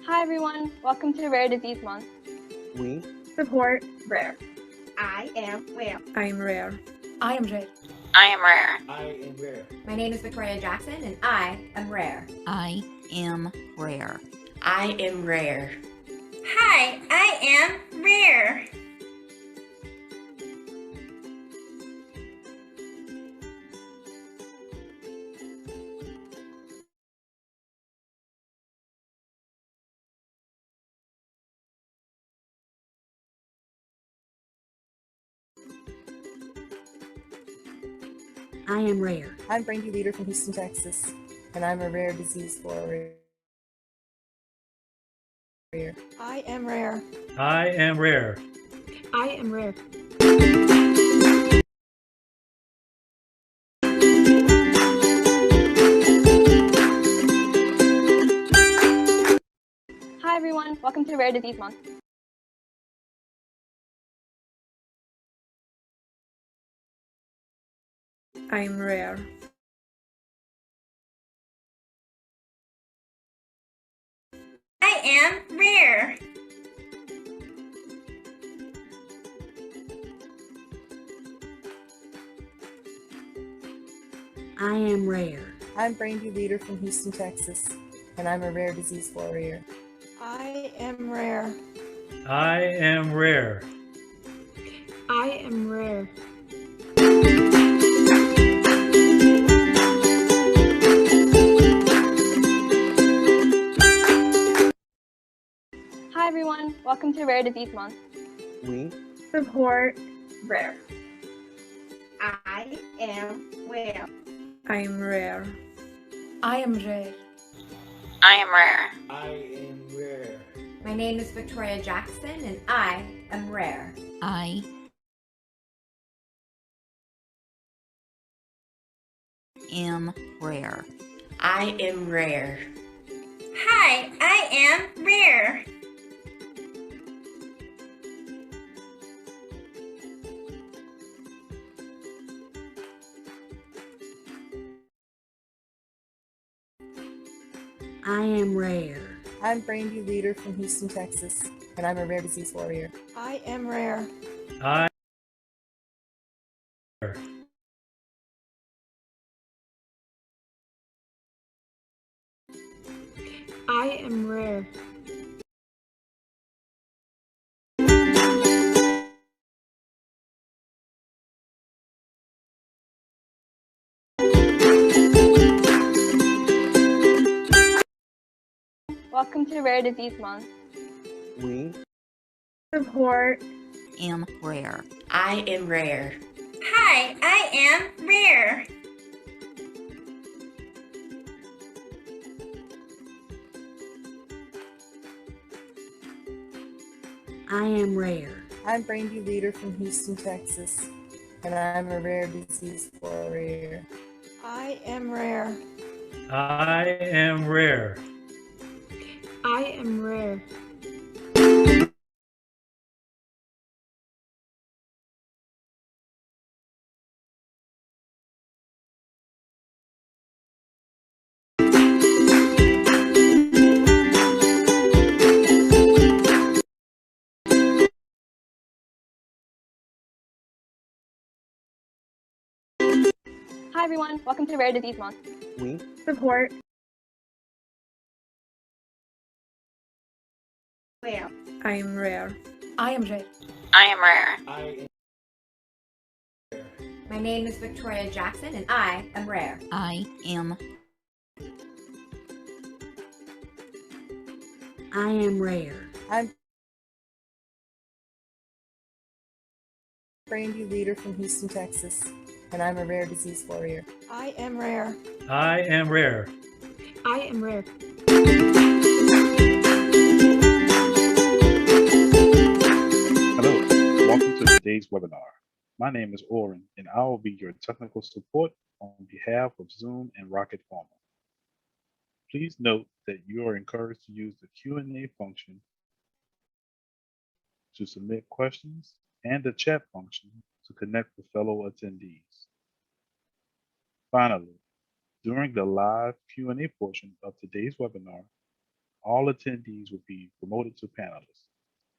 Hi everyone, welcome to Rare Disease Month. We support rare. I am rare. I am rare. I am rare. I am rare. I am rare. My name is Victoria Jackson, and I am rare. I am rare. I am rare. Hi, I am rare. I am rare. I'm Brandy Leader from Houston, Texas, and I'm a rare disease warrior. I am rare. I am rare. I am rare. Hi everyone, welcome to Rare Disease Month. I am rare. I am rare. I am rare. I'm Brandy Leader from Houston, Texas, and I'm a rare disease warrior. I am rare. I am rare. I am rare. Hi everyone, welcome to Rare Disease Month. We Support rare. I am rare. I am rare. I am rare. I am rare. I am rare. My name is Victoria Jackson, and I am rare. I am rare. I am rare. Hi, I am rare. I am rare. I'm Brandy Leader from Houston, Texas, and I'm a rare disease warrior. I am rare. I I am rare. Welcome to Rare Disease Month. We Support am rare. I am rare. Hi, I am rare. I am rare. I'm Brandy Leader from Houston, Texas, and I'm a rare disease warrior. I am rare. I am rare. I am rare. Hi everyone, welcome to Rare Disease Month. we Support Rare. I am rare. I am rare. I am rare. I am My name is Victoria Jackson, and I am rare. I am I am rare. I'm Brandy Leader from Houston, Texas, and I'm a rare disease warrior. I am rare. I am rare. I am rare. Hello, welcome to today's webinar. My name is Oren, and I will be your technical support on behalf of Zoom and Rocket Pharma. Please note that you are encouraged to use the Q&A function to submit questions and the chat function to connect with fellow attendees. Finally, during the live Q&A portion of today's webinar, all attendees will be promoted to panelists.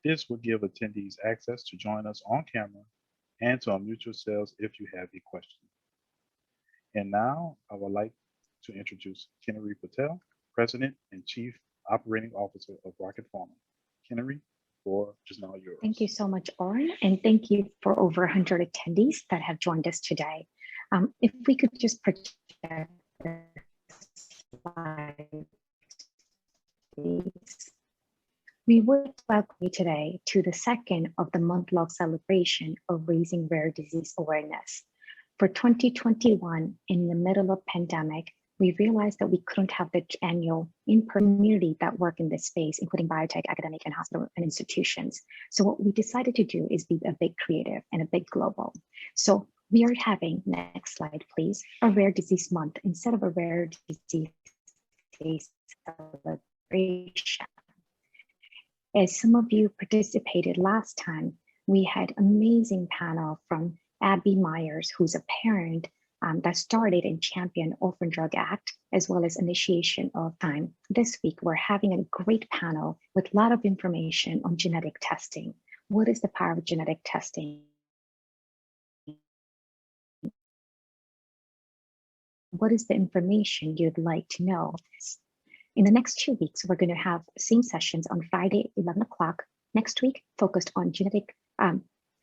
This will give attendees access to join us on camera and to unmute yourselves if you have a question. And now I would like to introduce Kinnari Patel, President and Chief Operating Officer of Rocket Pharma. Kinnari, the floor is now yours. Thank you so much, Oren, and thank you for over 100 attendees that have joined us today. If we could just project the slide, please. We would welcome you today to the second of the month-long celebration of raising rare disease awareness. For 2021, in the middle of pandemic, we realized that we couldn't have the annual in-person community that work in this space, including biotech, academic, and hospital and institutions. So what we decided to do is be a bit creative and a bit global. So we are having, next slide, please, a rare disease month instead of a rare disease day celebration. As some of you participated last time, we had amazing panel from Abby Myers, who's a parent that started and championed Orphan Drug Act, as well as initiation of time. This week, we're having a great panel with a lot of information on genetic testing. What is the power of genetic testing? What is the information you'd like to know? In the next 2 weeks, we're going to have same sessions on Friday, 11 o'clock. Next week, focused on genetic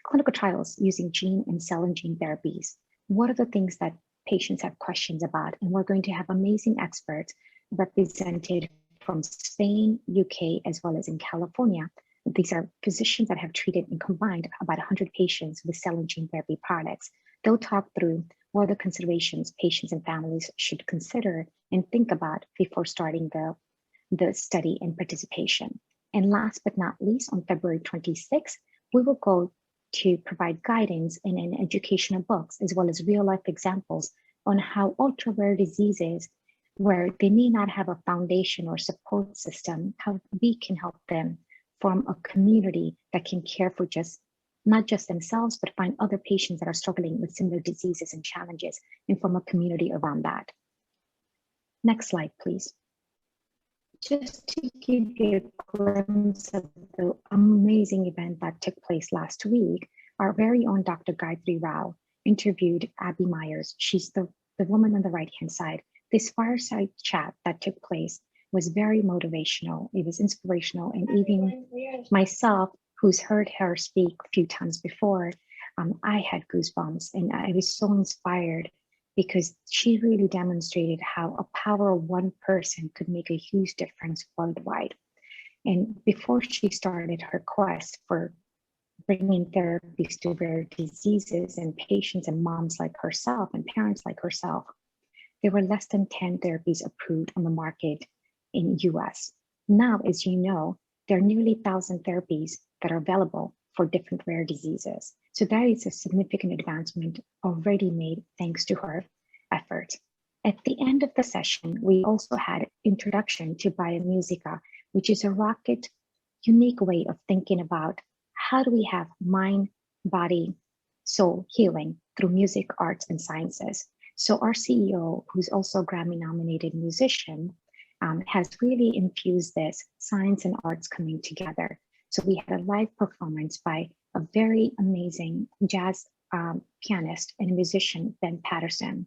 clinical trials using gene and cell and gene therapies. What are the things that patients have questions about? And we're going to have amazing experts represented from Spain, UK, as well as in California. These are physicians that have treated and combined about 100 patients with cell and gene therapy products. They'll talk through what are the considerations patients and families should consider and think about before starting the study and participation. And last but not least, on February 26th, we will go to provide guidance and in educational books, as well as real life examples on how ultra rare diseases, where they may not have a foundation or support system, how we can help them form a community that can care for not just themselves, but find other patients that are struggling with similar diseases and challenges and form a community around that. Next slide, please. Just to give you a glimpse of the amazing event that took place last week, our very own Dr. Gayatri Rao interviewed Abby Myers. She's the woman on the right-hand side. This fireside chat that took place was very motivational. It was inspirational, and even myself, who's heard her speak a few times before, I had goosebumps, and I was so inspired because she really demonstrated how a power of one person could make a huge difference worldwide. And before she started her quest for bringing therapies to rare diseases and patients and moms like herself and parents like herself, there were less than 10 therapies approved on the market in US. Now, as you know, there are nearly 1,000 therapies that are available for different rare diseases. So that is a significant advancement already made thanks to her efforts. At the end of the session, we also had introduction to Biomusica, which is a Rocket unique way of thinking about how do we have mind, body, soul healing through music, arts, and sciences. So our CEO, who's also a Grammy-nominated musician, has really infused this science and arts coming together. So we had a live performance by a very amazing jazz pianist and musician, Ben Patterson.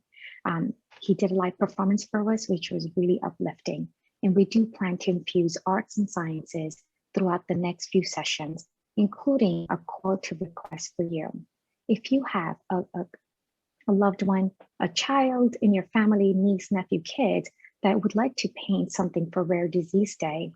He did a live performance for us, which was really uplifting. And we do plan to infuse arts and sciences throughout the next few sessions, including a call to request for you. If you have a loved one, a child in your family, niece, nephew, kid, that would like to paint something for Rare Disease Day,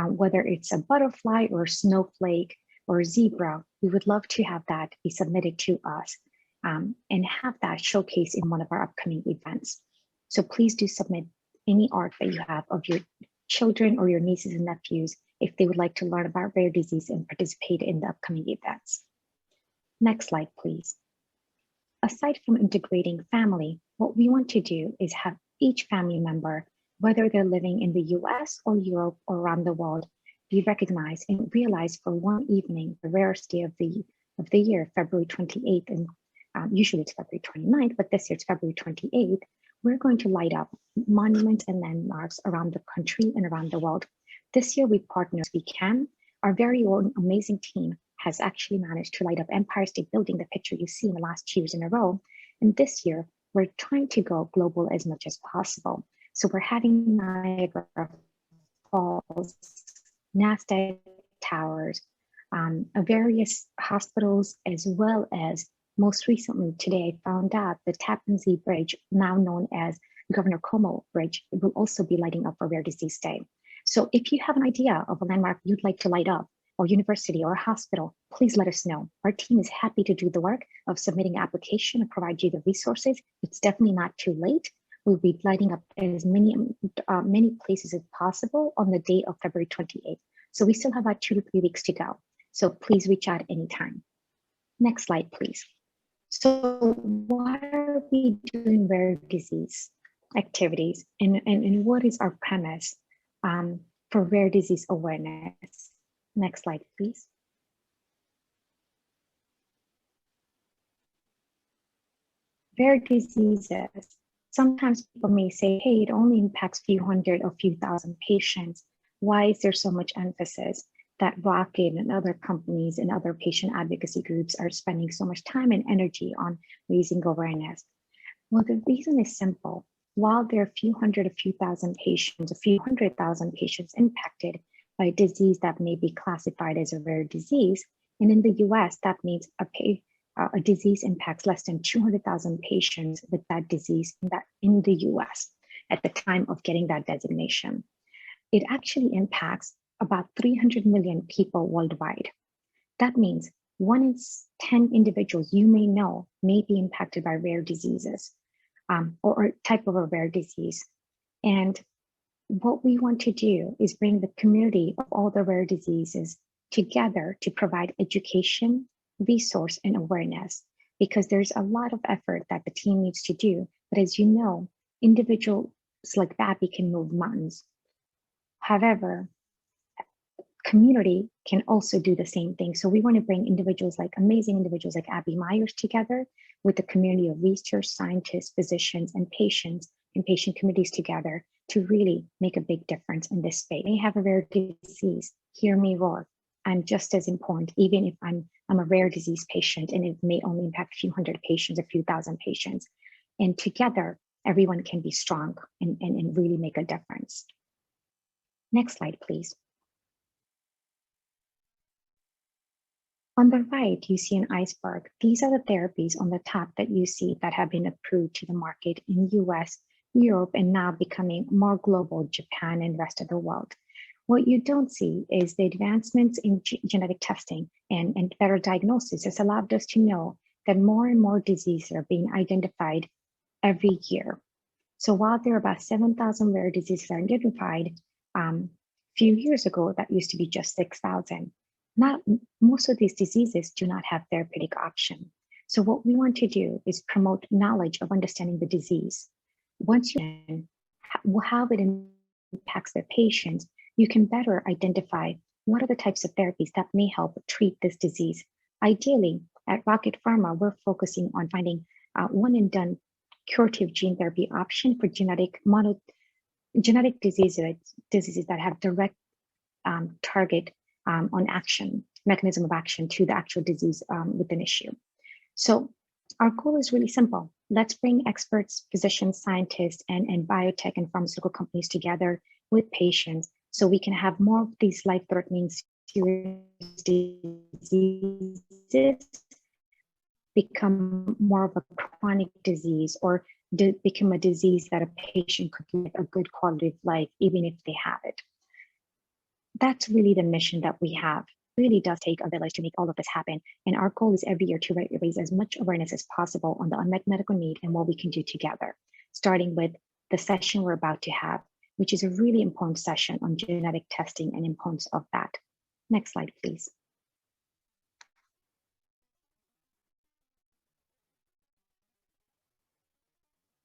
whether it's a butterfly or a snowflake or a zebra, we would love to have that be submitted to us and have that showcased in one of our upcoming events. So please do submit any art that you have of your children or your nieces and nephews if they would like to learn about rare disease and participate in the upcoming events. Next slide, please. Aside from integrating family, what we want to do is have each family member, whether they're living in the US or Europe or around the world, be recognized and realized for one evening, the rarest day of the year, February 28th, and usually it's February 29th, but this year it's February 28th, we're going to light up monuments and landmarks around the country and around the world This year we partner as we can. Our very own amazing team has actually managed to light up Empire State Building, the picture you see in the last 2 years in a row. And this year, we're trying to go global as much as possible. So we're having Niagara Falls, NASDAQ towers, various hospitals, as well as most recently today, I found out the Tappan Zee Bridge, now known as Governor Cuomo Bridge, will also be lighting up for Rare Disease Day. So if you have an idea of a landmark you'd like to light up, or university or a hospital, please let us know. Our team is happy to do the work of submitting an application and provide you the resources. It's definitely not too late. We'll be lighting up as many places as possible on the day of February 28th. So we still have about 2 to 3 weeks to go. So please reach out anytime. Next slide, please. So why are we doing rare disease activities, and what is our premise for rare disease awareness? Next slide, please. Rare diseases. Sometimes people may say, hey, it only impacts a few hundred or few thousand patients. Why is there so much emphasis that Rocket and other companies and other patient advocacy groups are spending so much time and energy on raising awareness? Well, the reason is simple. While there are a few hundred, a few thousand patients, a few 100,000 patients impacted by a disease that may be classified as a rare disease, and in the US, that means a disease impacts less than 200,000 patients with that disease in the US at the time of getting that designation. It actually impacts about 300 million people worldwide. That means 1 in 10 individuals you may know may be impacted by rare diseases or type of a rare disease. And what we want to do is bring the community of all the rare diseases together to provide education, resource, and awareness, because there's a lot of effort that the team needs to do. But as you know, individuals like Babby can move mountains. However, community can also do the same thing. So we want to bring amazing individuals like Abby Myers together with the community of research, scientists, physicians, and patients and patient communities together to really make a big difference in this space. They have a rare disease, hear me roar. I'm just as important, even if I'm a rare disease patient and it may only impact a few hundred patients, a few thousand patients. And together, everyone can be strong and really make a difference. Next slide, please. On the right, you see an iceberg. These are the therapies on the top that you see that have been approved to the market in US, Europe, and now becoming more global, Japan, and rest of the world. What you don't see is the advancements in genetic testing and better diagnosis has allowed us to know that more and more diseases are being identified every year. So while there are about 7,000 rare diseases are identified, a few years ago, that used to be just 6,000. Most of these diseases do not have therapeutic option. So what we want to do is promote knowledge of understanding the disease. Once you know how it impacts the patients, you can better identify what are the types of therapies that may help treat this disease. Ideally, at Rocket Pharma, we're focusing on finding one and done curative gene therapy option for genetic diseases that have direct target on action, mechanism of action to the actual disease with an issue. So our goal is really simple. Let's bring experts, physicians, scientists, and biotech and pharmaceutical companies together with patients so we can have more of these life-threatening serious diseases become more of a chronic disease or become a disease that a patient could live a good quality of life even if they have it. That's really the mission that we have. It really does take a village to make all of this happen. And our goal is every year to raise as much awareness as possible on the unmet medical need and what we can do together, starting with the session we're about to have, which is a really important session on genetic testing and importance of that. Next slide, please.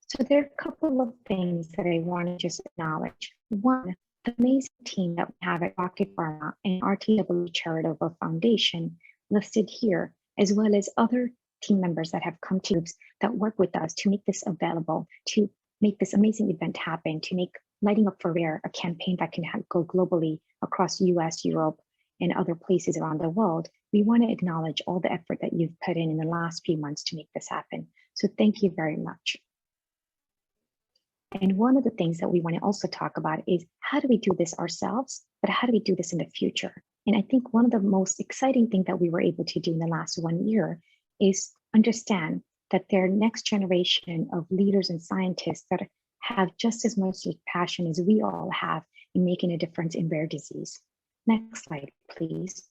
So there are a couple of things that I want to just acknowledge. One, the amazing team that we have at Rocket Pharma and RTW Charitable Foundation listed here, as well as other team members that have come to groups that work with us to make this available, to make this amazing event happen, to make Lighting Up for Rare, a campaign that can go globally across US, Europe, and other places around the world, we want to acknowledge all the effort that you've put in the last few months to make this happen. So thank you very much. And one of the things that we want to also talk about is how do we do this ourselves, but how do we do this in the future? And I think one of the most exciting things that we were able to do in the last 1 year is understand that there are next generation of leaders and scientists that have just as much passion as we all have in making a difference in rare disease. Next slide, please.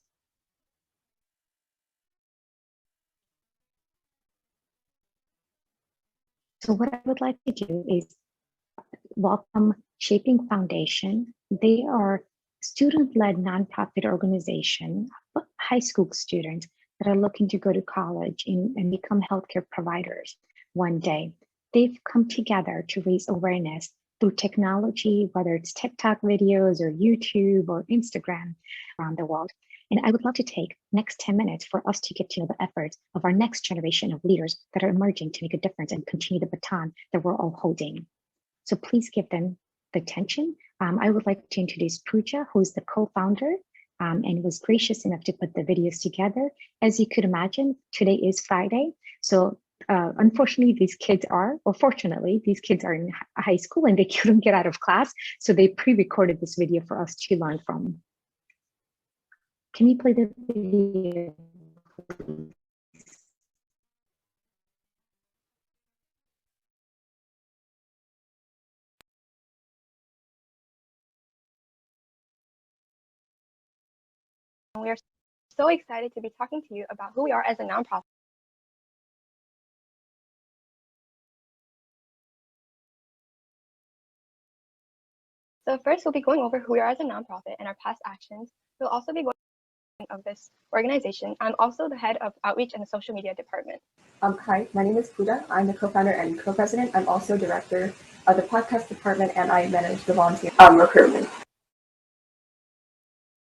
So what I would like to do is welcome Shaping Foundation. They are student-led nonprofit organization, high school students that are looking to go to college and become healthcare providers one day. They've come together to raise awareness through technology, whether it's TikTok videos or YouTube or Instagram around the world. And I would love to take next 10 minutes for us to get to know the efforts of our next generation of leaders that are emerging to make a difference and continue the baton that we're all holding. So please give them the attention. I would like to introduce Pooja, who's the co-founder and was gracious enough to put the videos together. As you could imagine, today is Friday. So unfortunately, these kids are, or fortunately, these kids are in high school and they couldn't get out of class. So they pre-recorded this video for us to learn from. Can we play the video, please? We are so excited to be talking to you about who we are as a nonprofit. So first, we'll be going over who we are as a nonprofit and our past actions. We'll also be going of this organization. I'm also the head of outreach and the social media department. Hi, my name is Pooja. I'm the co-founder and co-president. I'm also director of the podcast department, and I manage the volunteer recruitment.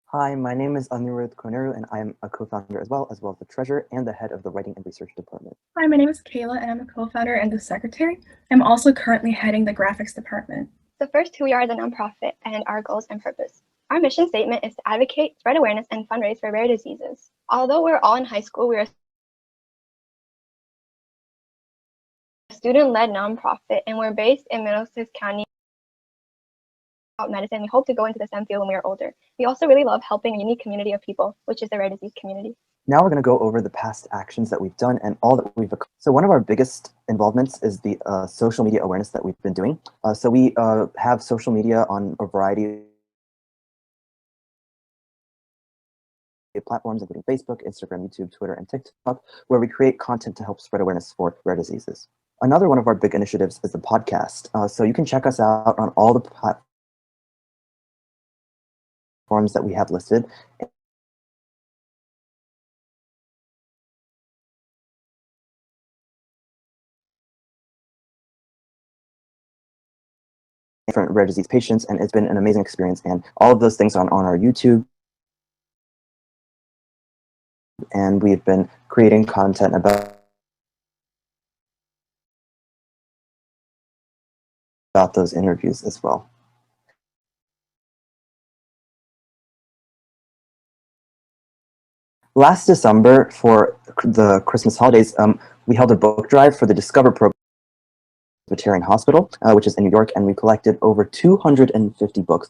Hi, my name is Anirudh Koneru, and I am a co-founder as well as the treasurer and the head of the writing and research department. Hi, my name is Kayla, and I'm a co-founder and the secretary. I'm also currently heading the graphics department. So first, who we are as a nonprofit and our goals and purpose. Our mission statement is to advocate, spread awareness, and fundraise for rare diseases. Although we're all in high school, we are a student-led nonprofit, and we're based in Middlesex County medicine. We hope to go into the STEM field when we are older. We also really love helping a unique community of people, which is the rare disease community. Now we're going to go over the past actions that we've done and all that we've accomplished. So one of our biggest involvements is the social media awareness that we've been doing. So we have social media on a variety of platforms, including Facebook, Instagram, YouTube, Twitter, and TikTok, where we create content to help spread awareness for rare diseases. Another one of our big initiatives is the podcast. So you can check us out on all the platforms that we have listed. Different rare disease patients, and it's been an amazing experience. And all of those things are on our YouTube. And we've been creating content about those interviews as well. Last December, for the Christmas holidays, we held a book drive for the Discover program at Presbyterian Hospital, which is in New York, and we collected over 250 books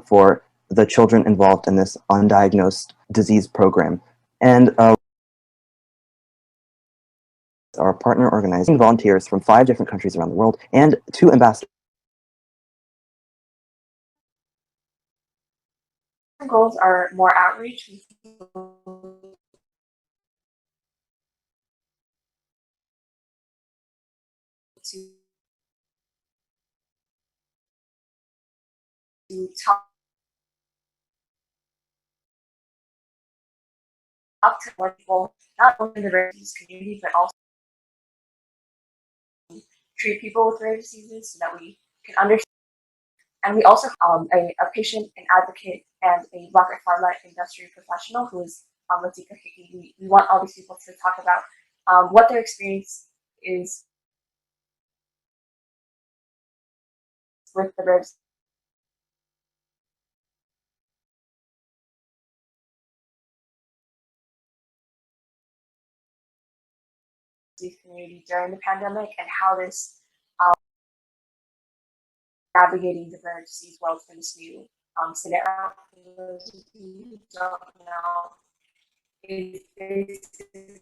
for the children involved in this undiagnosed disease program. And our partner organizing volunteers from 5 different countries around the world and 2 ambassadors. Goals are more outreach. To talk to more people, not only in the rare disease community, but also treat people with rare diseases so that we can understand. And we also have a patient, an advocate, and a rocket pharma industry professional who is Latika Hickey. We want all these people to talk about what their experience is with the rare disease. disease community during the pandemic and how this navigating the rare disease world for this new scenario. For those of you who don't know, is basically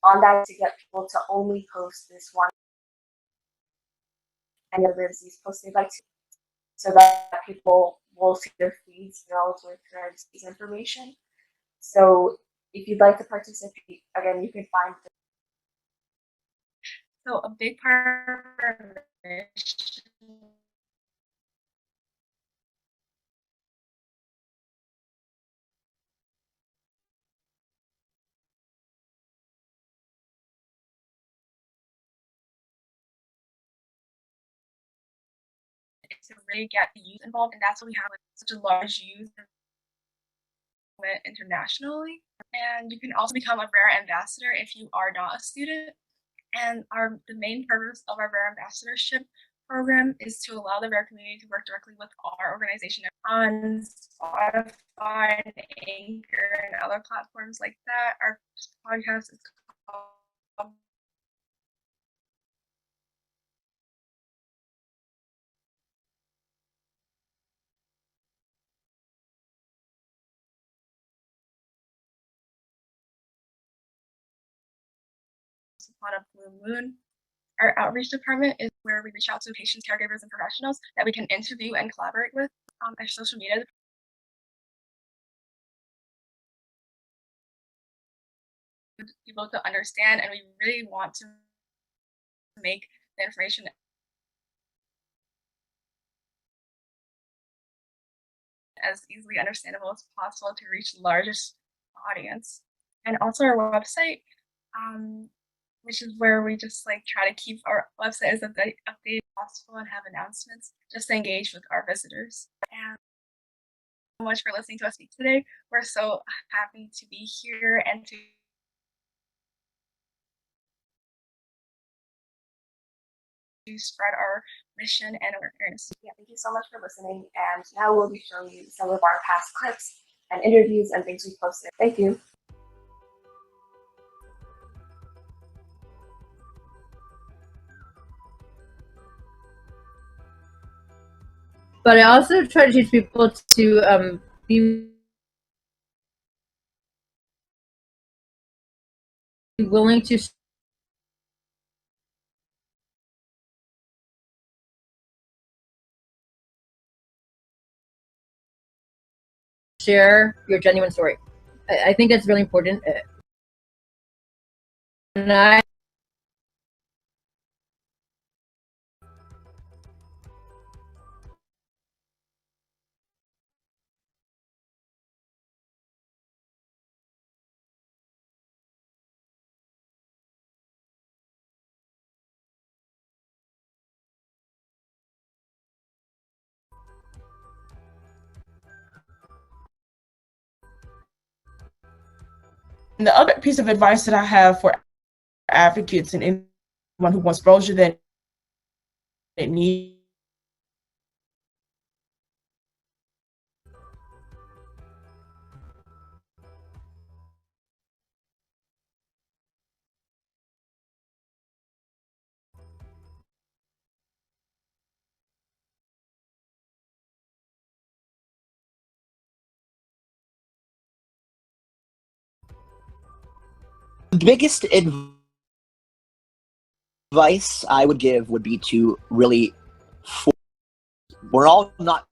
on that to get people to only post this one and the rare disease post they'd like to, so that people will see their feeds filled with rare disease information. So if you'd like to participate, again, you can find the So a big part of our mission is to really get the youth involved, and that's why we have like, such a large youth movement internationally. And you can also become a rare ambassador if you are not a student. And the main purpose of our rare ambassadorship program is to allow the rare community to work directly with our organization on Spotify and Anchor and other platforms like that. Our podcast is called Upon a Blue Moon. Our outreach department is where we reach out to patients, caregivers, and professionals that we can interview and collaborate with. Our social media people to understand, and we really want to make the information as easily understandable as possible to reach the largest audience. And also our website, which is where we just like try to keep our website as updated as possible and have announcements just to engage with our visitors. And so much for listening to us speak today. We're so happy to be here and to spread our mission and awareness. Yeah, thank you so much for listening. And now we'll be showing you some of our past clips and interviews and things we posted. Thank you. But I also try to teach people to be willing to share your genuine story. I think that's really important. And And the other piece of advice that I have for advocates and anyone who wants exposure that it needs The biggest advice I would give would be to really, we're all not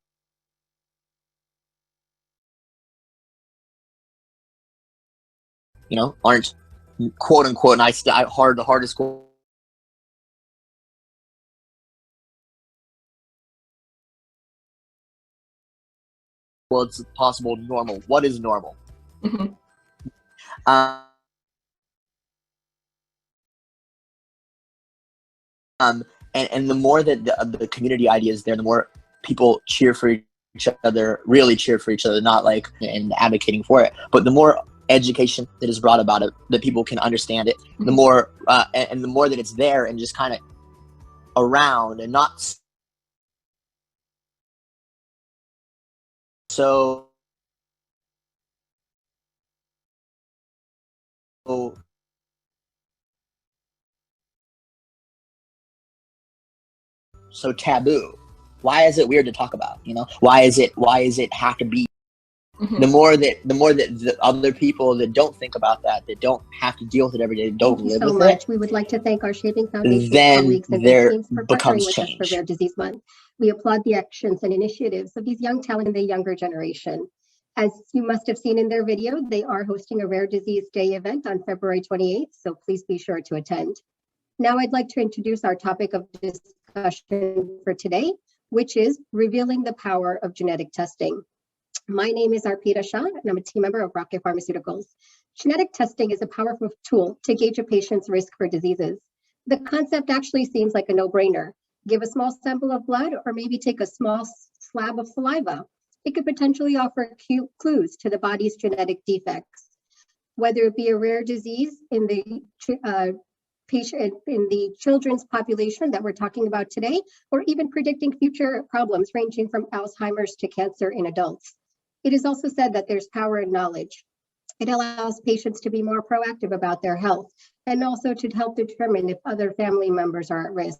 aren't quote unquote the hardest well it's possible normal. What is normal? Mm-hmm. And the more that the community idea is there, the more people cheer for each other, really cheer for each other, not like and advocating for it, but the more education that is brought about it, that people can understand it, the more and the more that it's there and just kind of around and not so taboo. Why is it weird to talk about? You know, why is it have to be? The more that the other people that don't think about that don't have to deal with it every day, don't live with it. We would like to thank our Shaping Foundation Then colleagues and there their teams for becomes partnering with us change. for Rare Disease Month. We applaud the actions and initiatives of these young talent in the younger generation. As you must have seen in their video, they are hosting a Rare Disease Day event on February 28th, so please be sure to attend. Now I'd like to introduce our topic of discussion for today, which is revealing the power of genetic testing. My name is Arpita Shah, and I'm a team member of Rocket Pharmaceuticals. Genetic testing is a powerful tool to gauge a patient's risk for diseases. The concept actually seems like a no-brainer. Give a small sample of blood or maybe take a small slab of saliva. It could potentially offer clues to the body's genetic defects. Whether it be a rare disease in the children's population that we're talking about today, or even predicting future problems ranging from Alzheimer's to cancer in adults. It is also said that there's power in knowledge. It allows patients to be more proactive about their health and also to help determine if other family members are at risk.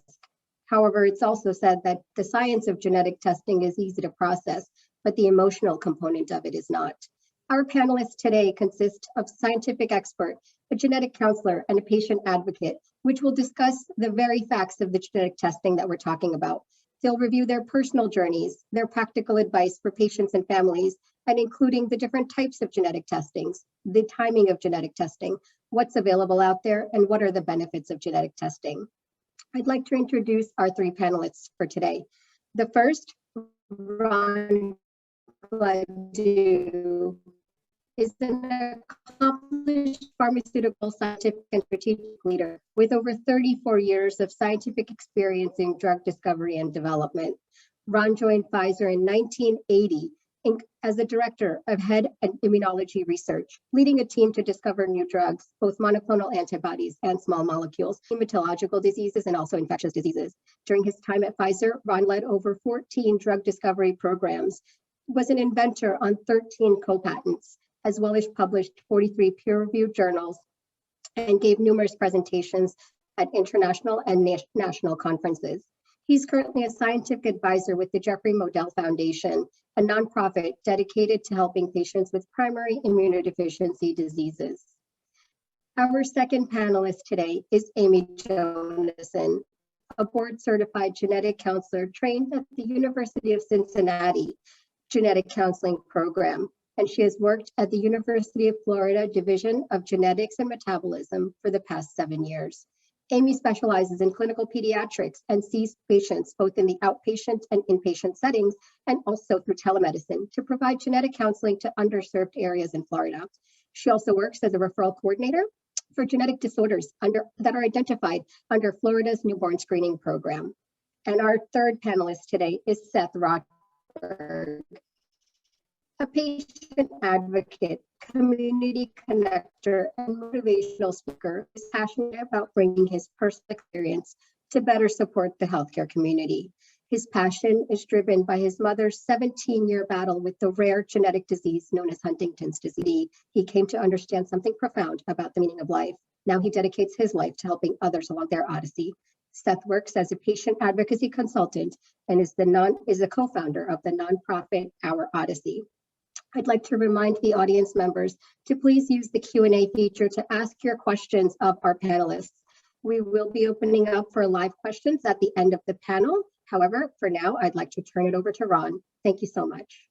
However, it's also said that the science of genetic testing is easy to process, but the emotional component of it is not. Our panelists today consist of a scientific expert, a genetic counselor, and a patient advocate, which will discuss the very facts of the genetic testing that we're talking about. They'll review their personal journeys, their practical advice for patients and families, and including the different types of genetic testings, the timing of genetic testing, what's available out there, and what are the benefits of genetic testing. I'd like to introduce our three panelists for today. The first, Ron Gladue, is an accomplished pharmaceutical scientific and strategic leader with over 34 years of scientific experience in drug discovery and development. Ron joined Pfizer in 1980 as the director of head and immunology research, leading a team to discover new drugs, both monoclonal antibodies and small molecules, hematological diseases and also infectious diseases. During his time at Pfizer, Ron led over 14 drug discovery programs, was an inventor on 13 co-patents, as well as published 43 peer-reviewed journals, and gave numerous presentations at international and national conferences. He's currently a scientific advisor with the Jeffrey Modell Foundation, a nonprofit dedicated to helping patients with primary immunodeficiency diseases. Our second panelist today is Amy Jonasson, a board-certified genetic counselor trained at the University of Cincinnati Genetic Counseling Program, and she has worked at the University of Florida Division of Genetics and Metabolism for the past 7 years. Amy specializes in clinical pediatrics and sees patients both in the outpatient and inpatient settings, and also through telemedicine to provide genetic counseling to underserved areas in Florida. She also works as a referral coordinator for genetic disorders that are identified under Florida's newborn screening program. And our third panelist today is Seth Rotberg, a patient advocate, community connector, and motivational speaker who is passionate about bringing his personal experience to better support the healthcare community. His passion is driven by his mother's 17-year battle with the rare genetic disease known as Huntington's disease. He came to understand something profound about the meaning of life. Now he dedicates his life to helping others along their odyssey. Seth works as a patient advocacy consultant and is a co-founder of the nonprofit Our Odyssey. I'd like to remind the audience members to please use the Q&A feature to ask your questions of our panelists. We will be opening up for live questions at the end of the panel. However, for now, I'd like to turn it over to Ron. Thank you so much.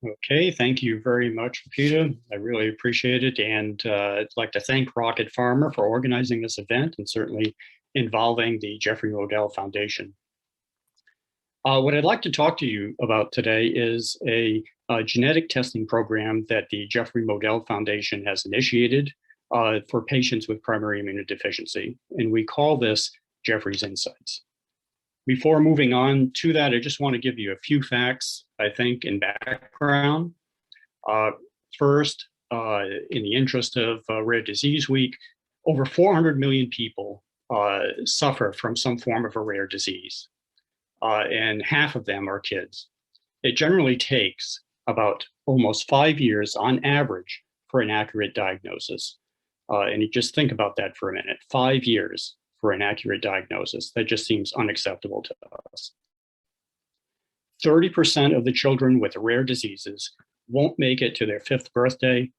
Okay, thank you very much, Peter. I really appreciate it. And I'd like to thank Rocket Pharma for organizing this event and certainly involving the Jeffrey Modell Foundation. What I'd like to talk to you about today is a genetic testing program that the Jeffrey Modell Foundation has initiated for patients with primary immunodeficiency, and we call this Jeffrey's Insights. Before moving on to that, I just want to give you a few facts, I think, in background. First, in the interest of Rare Disease Week, over 400 million people suffer from some form of a rare disease, and half of them are kids. It generally takes about almost 5 years on average for an accurate diagnosis. And you just think about that for a minute, 5 years for an accurate diagnosis. That just seems unacceptable to us. 30% of the children with rare diseases won't make it to their 5th birthday.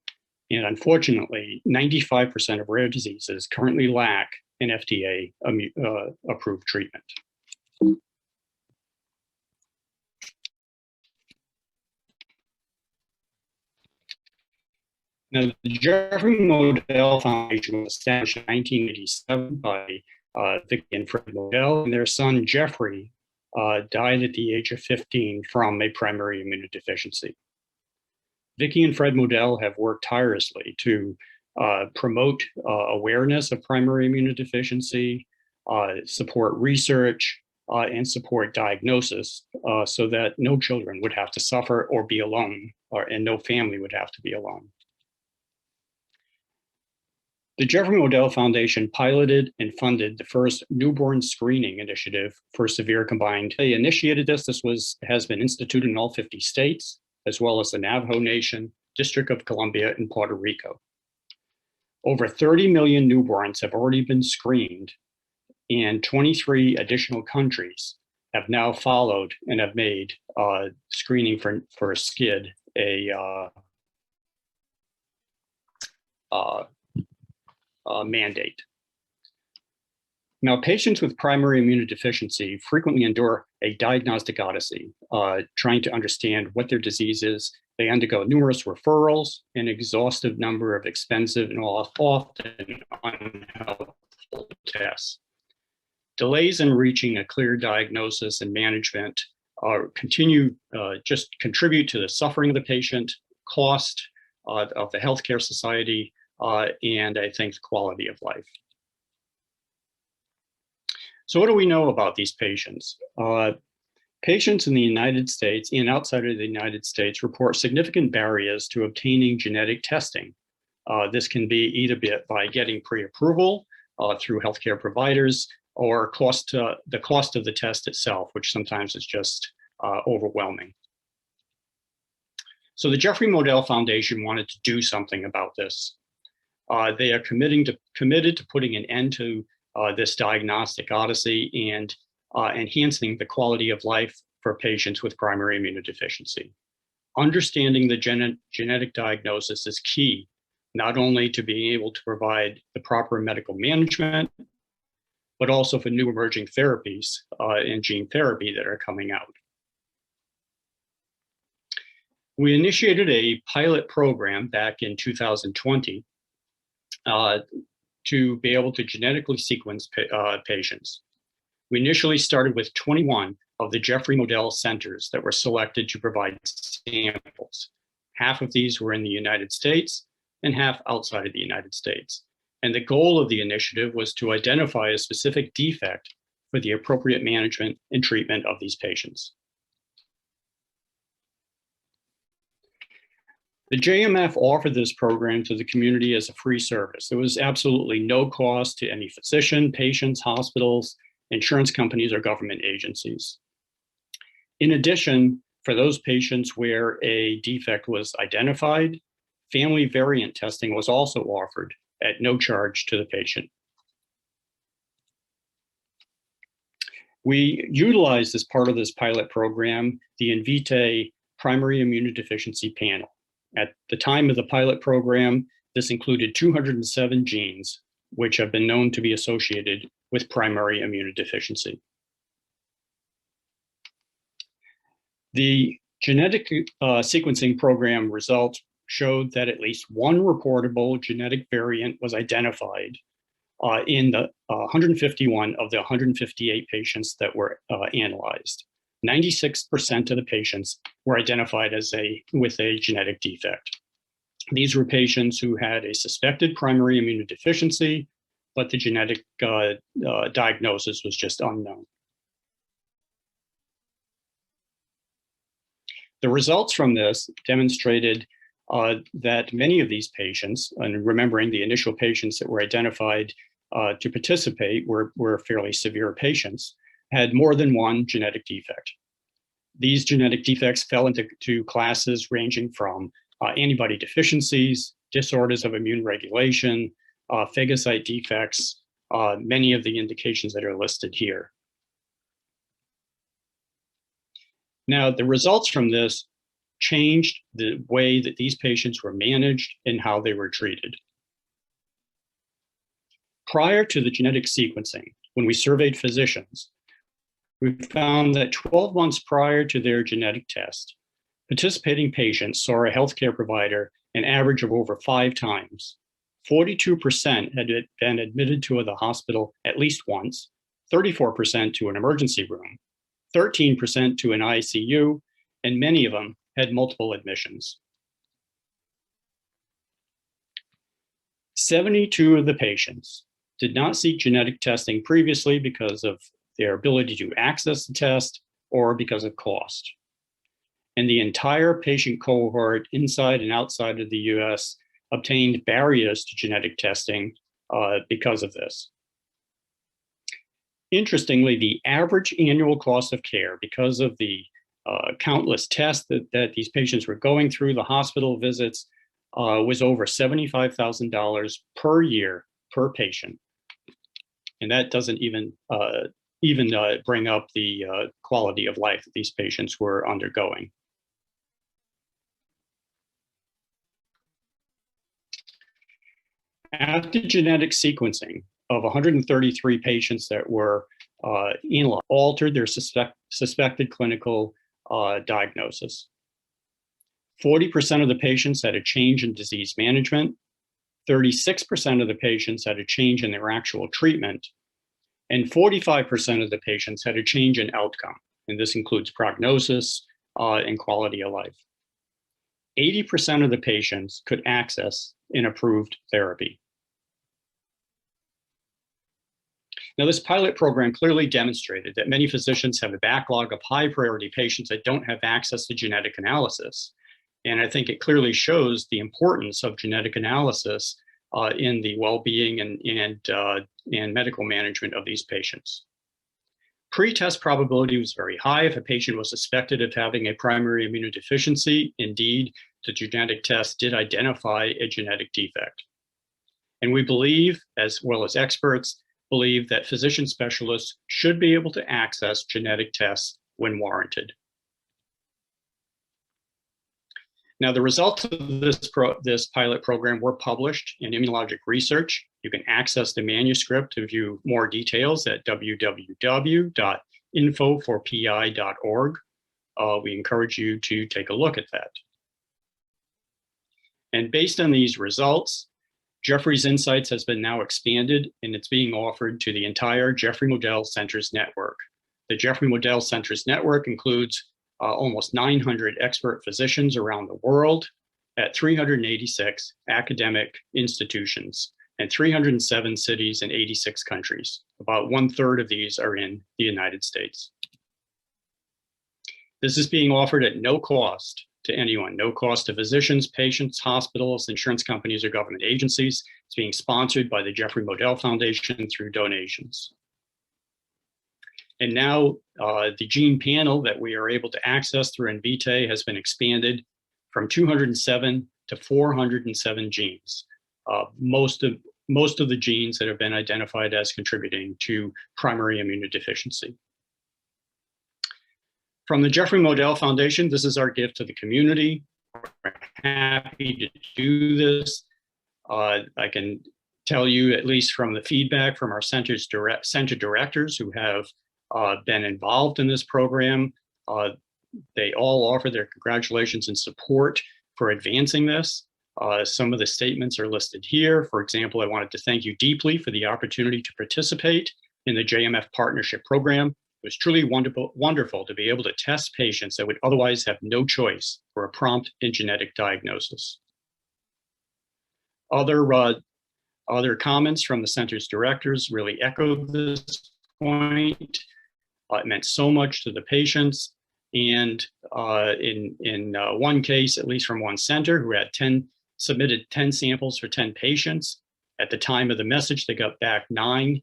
And unfortunately, 95% of rare diseases currently lack an FDA approved treatment. Now, the Jeffrey Modell Foundation was established in 1987 by Vicki and Fred Modell, and their son Jeffrey died at the age of 15 from a primary immunodeficiency. Vicki and Fred Modell have worked tirelessly to promote awareness of primary immunodeficiency, support research, and support diagnosis so that no children would have to suffer or be alone, and no family would have to be alone. The Jeffrey Modell Foundation piloted and funded the first newborn screening initiative for severe combined. They initiated this. This has been instituted in all 50 states, as well as the Navajo Nation, District of Columbia, and Puerto Rico. Over 30 million newborns have already been screened, and 23 additional countries have now followed and have made screening for SCID a mandate. Now, patients with primary immunodeficiency frequently endure a diagnostic odyssey, trying to understand what their disease is. They undergo numerous referrals, an exhaustive number of expensive and often unhelpful tests. Delays in reaching a clear diagnosis and management just contribute to the suffering of the patient, cost of the healthcare society, and I think the quality of life. So what do we know about these patients? Patients in the United States and outside of the United States report significant barriers to obtaining genetic testing. This can be either by getting pre-approval through healthcare providers, or the cost of the test itself, which sometimes is just overwhelming. So the Jeffrey Modell Foundation wanted to do something about this. They are committed to putting an end to this diagnostic odyssey and enhancing the quality of life for patients with primary immunodeficiency. Understanding the genetic diagnosis is key, not only to being able to provide the proper medical management, but also for new emerging therapies and gene therapy that are coming out. We initiated a pilot program back in 2020 to be able to genetically sequence patients. We initially started with 21 of the Jeffrey Modell centers that were selected to provide samples. Half of these were in the United States and half outside of the United States. And the goal of the initiative was to identify a specific defect for the appropriate management and treatment of these patients. The JMF offered this program to the community as a free service. There was absolutely no cost to any physician, patients, hospitals, insurance companies, or government agencies. In addition, for those patients where a defect was identified, family variant testing was also offered at no charge to the patient. We utilized as part of this pilot program the Invitae Primary Immunodeficiency Panel. At the time of the pilot program, this included 207 genes, which have been known to be associated with primary immunodeficiency. The genetic sequencing program results showed that at least one reportable genetic variant was identified in the 151 of the 158 patients that were analyzed. 96% of the patients were identified with a genetic defect. These were patients who had a suspected primary immunodeficiency, but the genetic diagnosis was just unknown. The results from this demonstrated that many of these patients, and remembering the initial patients that were identified to participate were fairly severe patients, had more than one genetic defect. These genetic defects fell into classes ranging from antibody deficiencies, disorders of immune regulation, phagocyte defects, many of the indications that are listed here. Now, the results from this changed the way that these patients were managed and how they were treated. Prior to the genetic sequencing, when we surveyed physicians, we found that 12 months prior to their genetic test, participating patients saw a healthcare provider an average of over 5 times. 42% had been admitted to the hospital at least once, 34% to an emergency room, 13% to an ICU, and many of them had multiple admissions. 72 of the patients did not seek genetic testing previously because of their ability to access the test or because of cost. And the entire patient cohort inside and outside of the US obtained barriers to genetic testing because of this. Interestingly, the average annual cost of care, because of the countless tests that these patients were going through, the hospital visits, was over $75,000 per year per patient. And that doesn't even bring up the quality of life that these patients were undergoing. After genetic sequencing of 133 patients that were altered their suspected clinical diagnosis. 40% of the patients had a change in disease management, 36% of the patients had a change in their actual treatment, and 45% of the patients had a change in outcome. And this includes prognosis and quality of life. 80% of the patients could access an approved therapy. Now, this pilot program clearly demonstrated that many physicians have a backlog of high priority patients that don't have access to genetic analysis. And I think it clearly shows the importance of genetic analysis in the well-being and medical management of these patients. Pre-test probability was very high if a patient was suspected of having a primary immunodeficiency. Indeed, the genetic test did identify a genetic defect. And we believe, as well as experts, believe that physician specialists should be able to access genetic tests when warranted. Now, the results of this pilot program were published in Immunologic Research. You can access the manuscript to view more details at www.infoforpi.org. We encourage you to take a look at that. And based on these results, Jeffrey's Insights has been now expanded, and it's being offered to the entire Jeffrey Modell Centers network. The Jeffrey Modell Centers network includes almost 900 expert physicians around the world at 386 academic institutions and 307 cities in 86 countries. About 1/3 of these are in the United States. This is being offered at no cost to anyone, no cost to physicians, patients, hospitals, insurance companies, or government agencies. It's being sponsored by the Jeffrey Modell Foundation through donations. And now the gene panel that we are able to access through Invitae has been expanded from 207 to 407 genes. Most of the genes that have been identified as contributing to primary immunodeficiency. From the Jeffrey Modell Foundation, this is our gift to the community. We're happy to do this. I can tell you, at least from the feedback from our center directors who have been involved in this program, they all offer their congratulations and support for advancing this. Some of the statements are listed here. For example, I wanted to thank you deeply for the opportunity to participate in the JMF Partnership Program. was truly wonderful to be able to test patients that would otherwise have no choice for a prompt and genetic diagnosis. Other comments from the center's directors really echoed this point. It meant so much to the patients. And in one case, at least from one center who had submitted 10 samples for 10 patients, at the time of the message, they got back 9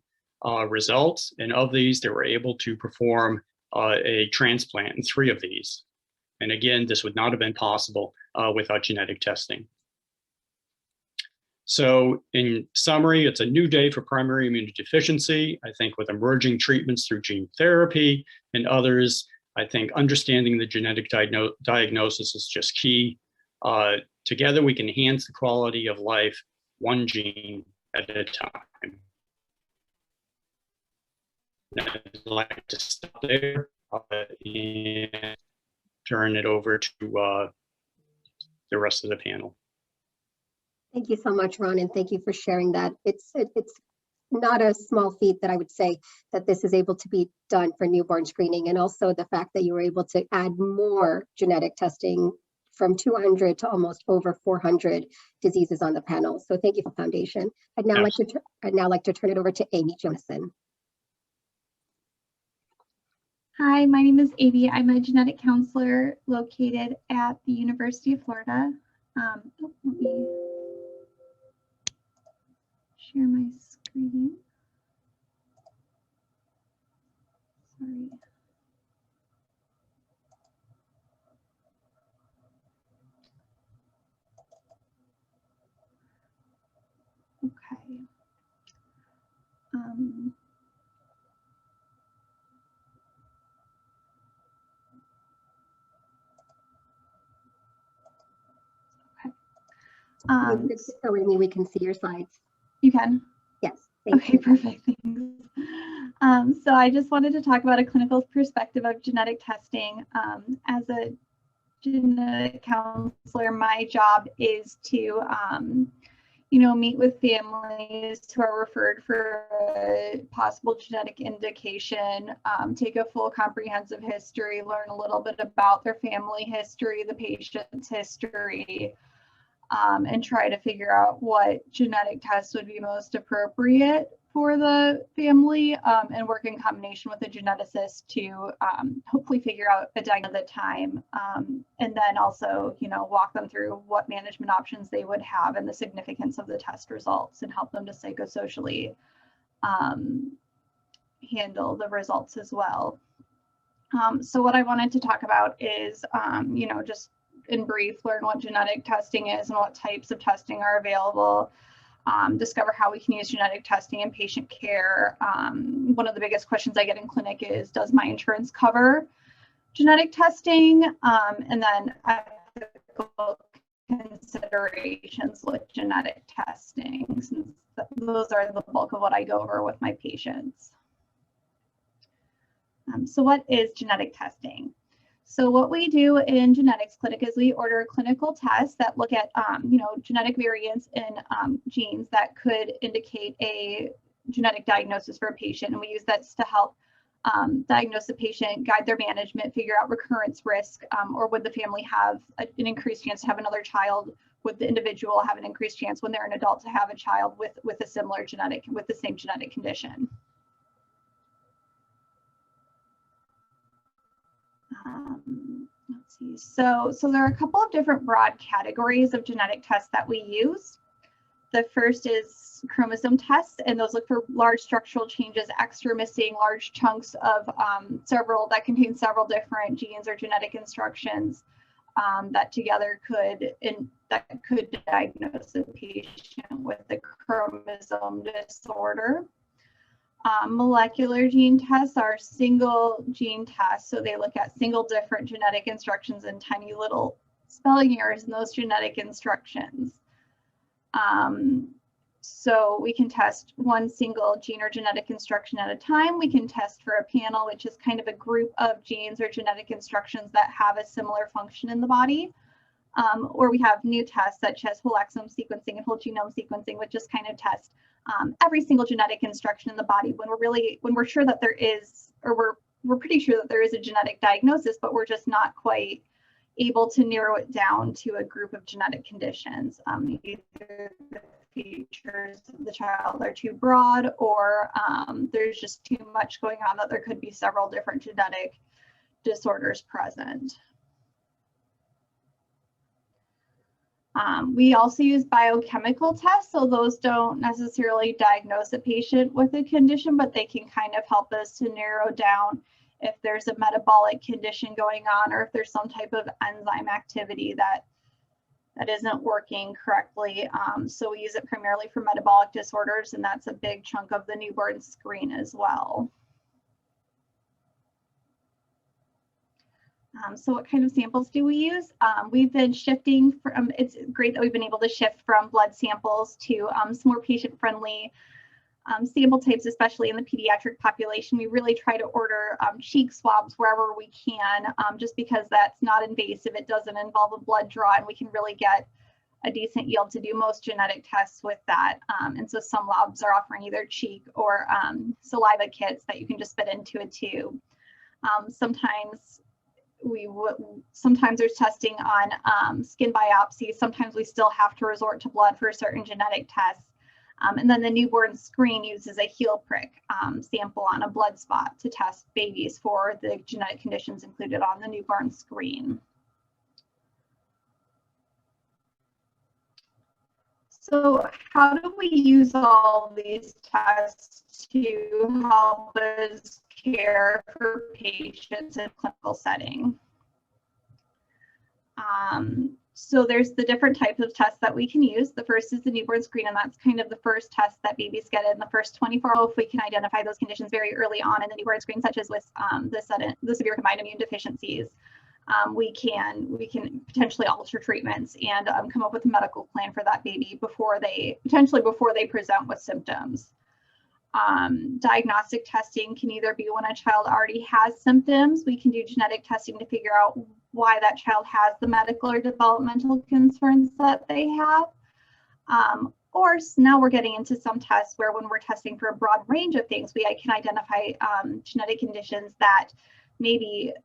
results. And of these, they were able to perform a transplant in 3 of these. And again, this would not have been possible without genetic testing. So in summary, it's a new day for primary immunodeficiency. I think with emerging treatments through gene therapy and others, I think understanding the genetic diagnosis is just key. Together, we can enhance the quality of life, one gene at a time. And I'd like to stop there and turn it over to the rest of the panel. Thank you so much, Ron, and thank you for sharing that. It's not a small feat that I would say that this is able to be done for newborn screening, and also the fact that you were able to add more genetic testing from 200 to almost over 400 diseases on the panel. So thank you for Foundation. I'd now like to turn it over to Amy Jonasson. Hi, my name is Avi. I'm a genetic counselor located at the University of Florida. Let me share my screen. Sorry. Okay. So Amy, we can see your slides. You can? Yes. Okay, perfect. Thanks. So I just wanted to talk about a clinical perspective of genetic testing. As a genetic counselor, my job is to, meet with families who are referred for a possible genetic indication, take a full comprehensive history, learn a little bit about their family history, the patient's history, and try to figure out what genetic test would be most appropriate for the family, and work in combination with a geneticist to hopefully figure out a diagnosis at the time, and then also, walk them through what management options they would have and the significance of the test results, and help them to psychosocially handle the results as well. So what I wanted to talk about is, just in brief, learn what genetic testing is and what types of testing are available, discover how we can use genetic testing in patient care. One of the biggest questions I get in clinic is, does my insurance cover genetic testing? And then ethical considerations with genetic testing, since those are the bulk of what I go over with my patients. So what is genetic testing? So what we do in genetics clinic is we order clinical tests that look at, genetic variants in genes that could indicate a genetic diagnosis for a patient. And we use that to help diagnose the patient, guide their management, figure out recurrence risk, or would the family have an increased chance to have another child? Would the individual have an increased chance when they're an adult to have a child with a similar genetic, with the same genetic condition? Let's see. So there are a couple of different broad categories of genetic tests that we use. The first is chromosome tests, and those look for large structural changes, extra missing large chunks of that contain several different genes or genetic instructions that together could diagnose a patient with a chromosome disorder. Molecular gene tests are single gene tests, so they look at single different genetic instructions and tiny little spelling errors in those genetic instructions. So we can test one single gene or genetic instruction at a time. We can test for a panel, which is kind of a group of genes or genetic instructions that have a similar function in the body. Or we have new tests such as whole exome sequencing and whole genome sequencing, which just kind of test every single genetic instruction in the body when we're sure that there is, or we're we're pretty sure that there is a genetic diagnosis, but we're just not quite able to narrow it down to a group of genetic conditions. Either the features of the child are too broad, or there's just too much going on that there could be several different genetic disorders present. We also use biochemical tests, so those don't necessarily diagnose a patient with a condition, but they can kind of help us to narrow down if there's a metabolic condition going on, or if there's some type of enzyme activity that isn't working correctly. So we use it primarily for metabolic disorders, and that's a big chunk of the newborn screen as well. So what kind of samples do we use? We've been shifting from, it's great that we've been able to shift from blood samples to some more patient-friendly sample types, especially in the pediatric population. We really try to order cheek swabs wherever we can, just because that's not invasive. It doesn't involve a blood draw, and we can really get a decent yield to do most genetic tests with that. And so some labs are offering either cheek or saliva kits that you can just spit into a tube. Sometimes there's testing on skin biopsy. Sometimes we still have to resort to blood for certain genetic tests. And then the newborn screen uses a heel prick sample on a blood spot to test babies for the genetic conditions included on the newborn screen. So how do we use all these tests to help us care for patients in a clinical setting? So there's the different types of tests that we can use. The first is the newborn screen, and that's kind of the first test that babies get in the first 24 hours. If we can identify those conditions very early on in the newborn screen, such as with the severe combined immune deficiencies, we can potentially alter treatments and come up with a medical plan for that baby potentially before they present with symptoms. Diagnostic testing can either be when a child already has symptoms. We can do genetic testing to figure out why that child has the medical or developmental concerns that they have. Or now we're getting into some tests where when we're testing for a broad range of things, we can identify genetic conditions that maybe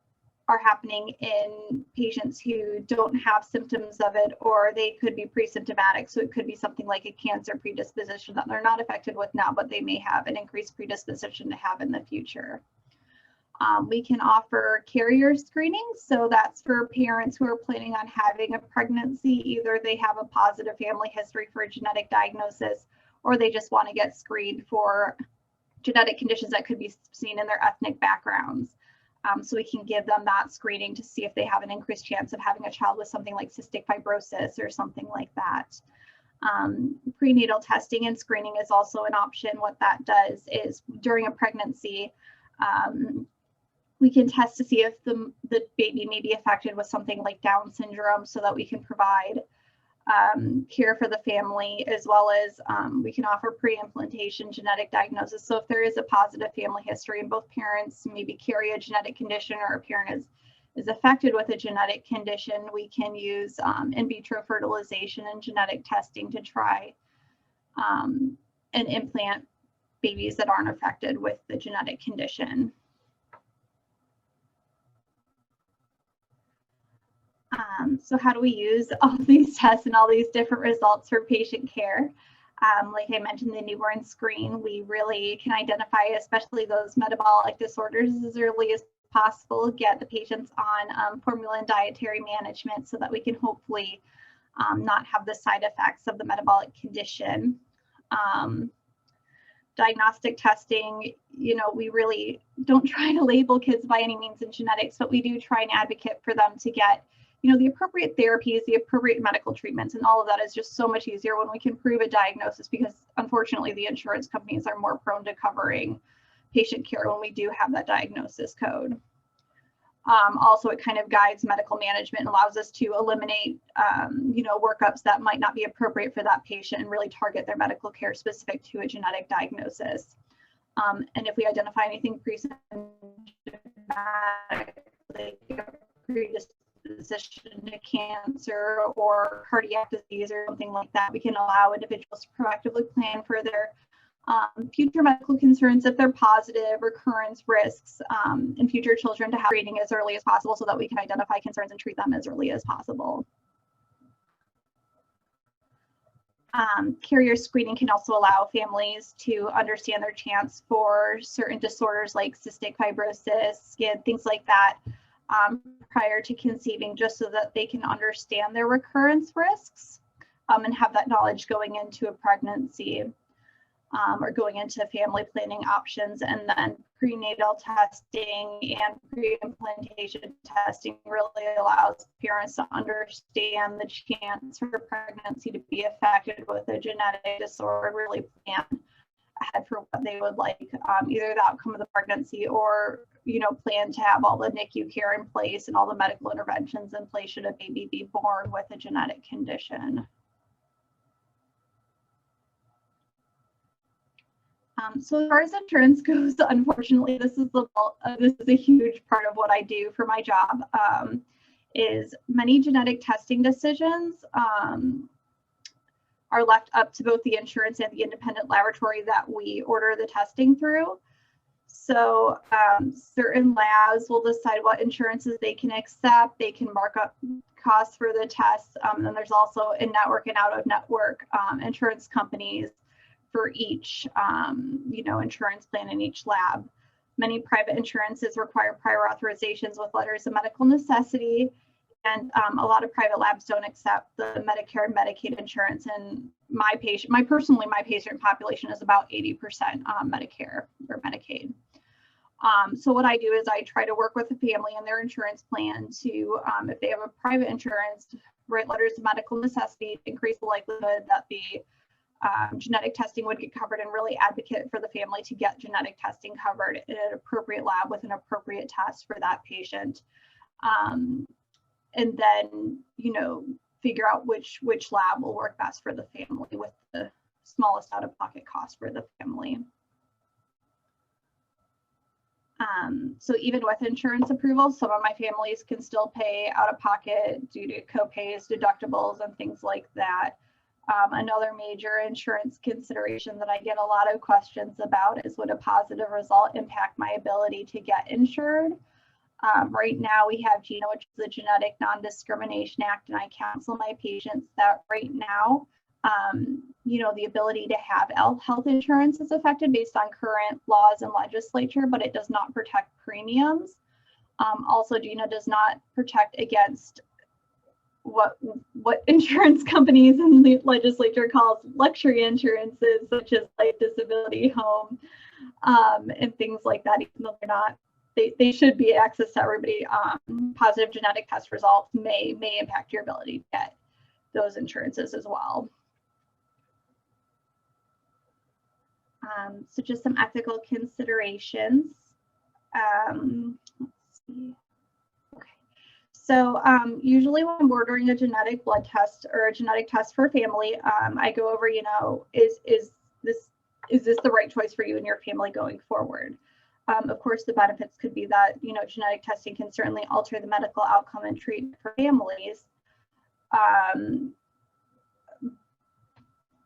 are happening in patients who don't have symptoms of it, or they could be pre-symptomatic. So it could be something like a cancer predisposition that they're not affected with now, but they may have an increased predisposition to have in the future. We can offer carrier screening. So that's for parents who are planning on having a pregnancy. Either they have a positive family history for a genetic diagnosis, or they just want to get screened for genetic conditions that could be seen in their ethnic backgrounds. So we can give them that screening to see if they have an increased chance of having a child with something like cystic fibrosis or something like that. Prenatal testing and screening is also an option. What that does is during a pregnancy, we can test to see if the baby may be affected with something like Down syndrome, so that we can provide care for the family, as well as we can offer pre-implantation genetic diagnosis. So if there is a positive family history and both parents maybe carry a genetic condition, or a parent is affected with a genetic condition, we can use in vitro fertilization and genetic testing to try and implant babies that aren't affected with the genetic condition. So how do we use all these tests and all these different results for patient care? Like I mentioned, the newborn screen, we really can identify especially those metabolic disorders as early as possible, get the patients on formula and dietary management so that we can hopefully not have the side effects of the metabolic condition. Diagnostic testing, we really don't try to label kids by any means in genetics, but we do try and advocate for them to get the appropriate therapies, the appropriate medical treatments, and all of that is just so much easier when we can prove a diagnosis, because unfortunately the insurance companies are more prone to covering patient care when we do have that diagnosis code. Also, it kind of guides medical management and allows us to eliminate, workups that might not be appropriate for that patient and really target their medical care specific to a genetic diagnosis. And if we identify anything pre-symptomatic, like predisposition to cancer or cardiac disease or something like that, we can allow individuals to proactively plan for their Future medical concerns, if they're positive, recurrence risks in future children, to have screening as early as possible so that we can identify concerns and treat them as early as possible. Carrier screening can also allow families to understand their chance for certain disorders like cystic fibrosis, SCID, things like that, prior to conceiving, just so that they can understand their recurrence risks and have that knowledge going into a pregnancy or going into family planning options. And then prenatal testing and pre-implantation testing really allows parents to understand the chance for pregnancy to be affected with a genetic disorder, really plan ahead for what they would like, either the outcome of the pregnancy or, you know, plan to have all the NICU care in place and all the medical interventions in place should a baby be born with a genetic condition. So as far as insurance goes, unfortunately, this is a huge part of what I do for my job. Is many genetic testing decisions are left up to both the insurance and the independent laboratory that we order the testing through. So certain labs will decide what insurances they can accept. They can mark up costs for the tests. And then there's also in-network and out-of-network insurance companies for each, you know, insurance plan in each lab. Many private insurances require prior authorizations with letters of medical necessity, and a lot of private labs don't accept the Medicare and Medicaid insurance. And my patient population is about 80% Medicare or Medicaid. So what I do is I try to work with the family and their insurance plan to, if they have a private insurance, write letters of medical necessity to increase the likelihood that the genetic testing would get covered, and really advocate for the family to get genetic testing covered in an appropriate lab with an appropriate test for that patient. And then, you know, figure out which lab will work best for the family with the smallest out-of-pocket cost for the family. So even with insurance approval, some of my families can still pay out-of-pocket due to co-pays, deductibles, and things like that. Another major insurance consideration that I get a lot of questions about is, would a positive result impact my ability to get insured? Right now we have GINA, which is the Genetic Non-Discrimination Act, and I counsel my patients that right now, you know, the ability to have health insurance is affected based on current laws and legislature, but it does not protect premiums. Also, GINA does not protect against what insurance companies and the legislature calls luxury insurances, such as life, disability, home, and things like that. Even though they're not, they should be access to everybody. Positive genetic test results may impact your ability to get those insurances as well. So just some ethical considerations. Let's see. So usually when I'm ordering a genetic blood test or a genetic test for a family, I go over, you know, is this the right choice for you and your family going forward? Of course, the benefits could be that, you know, genetic testing can certainly alter the medical outcome and treatment for families.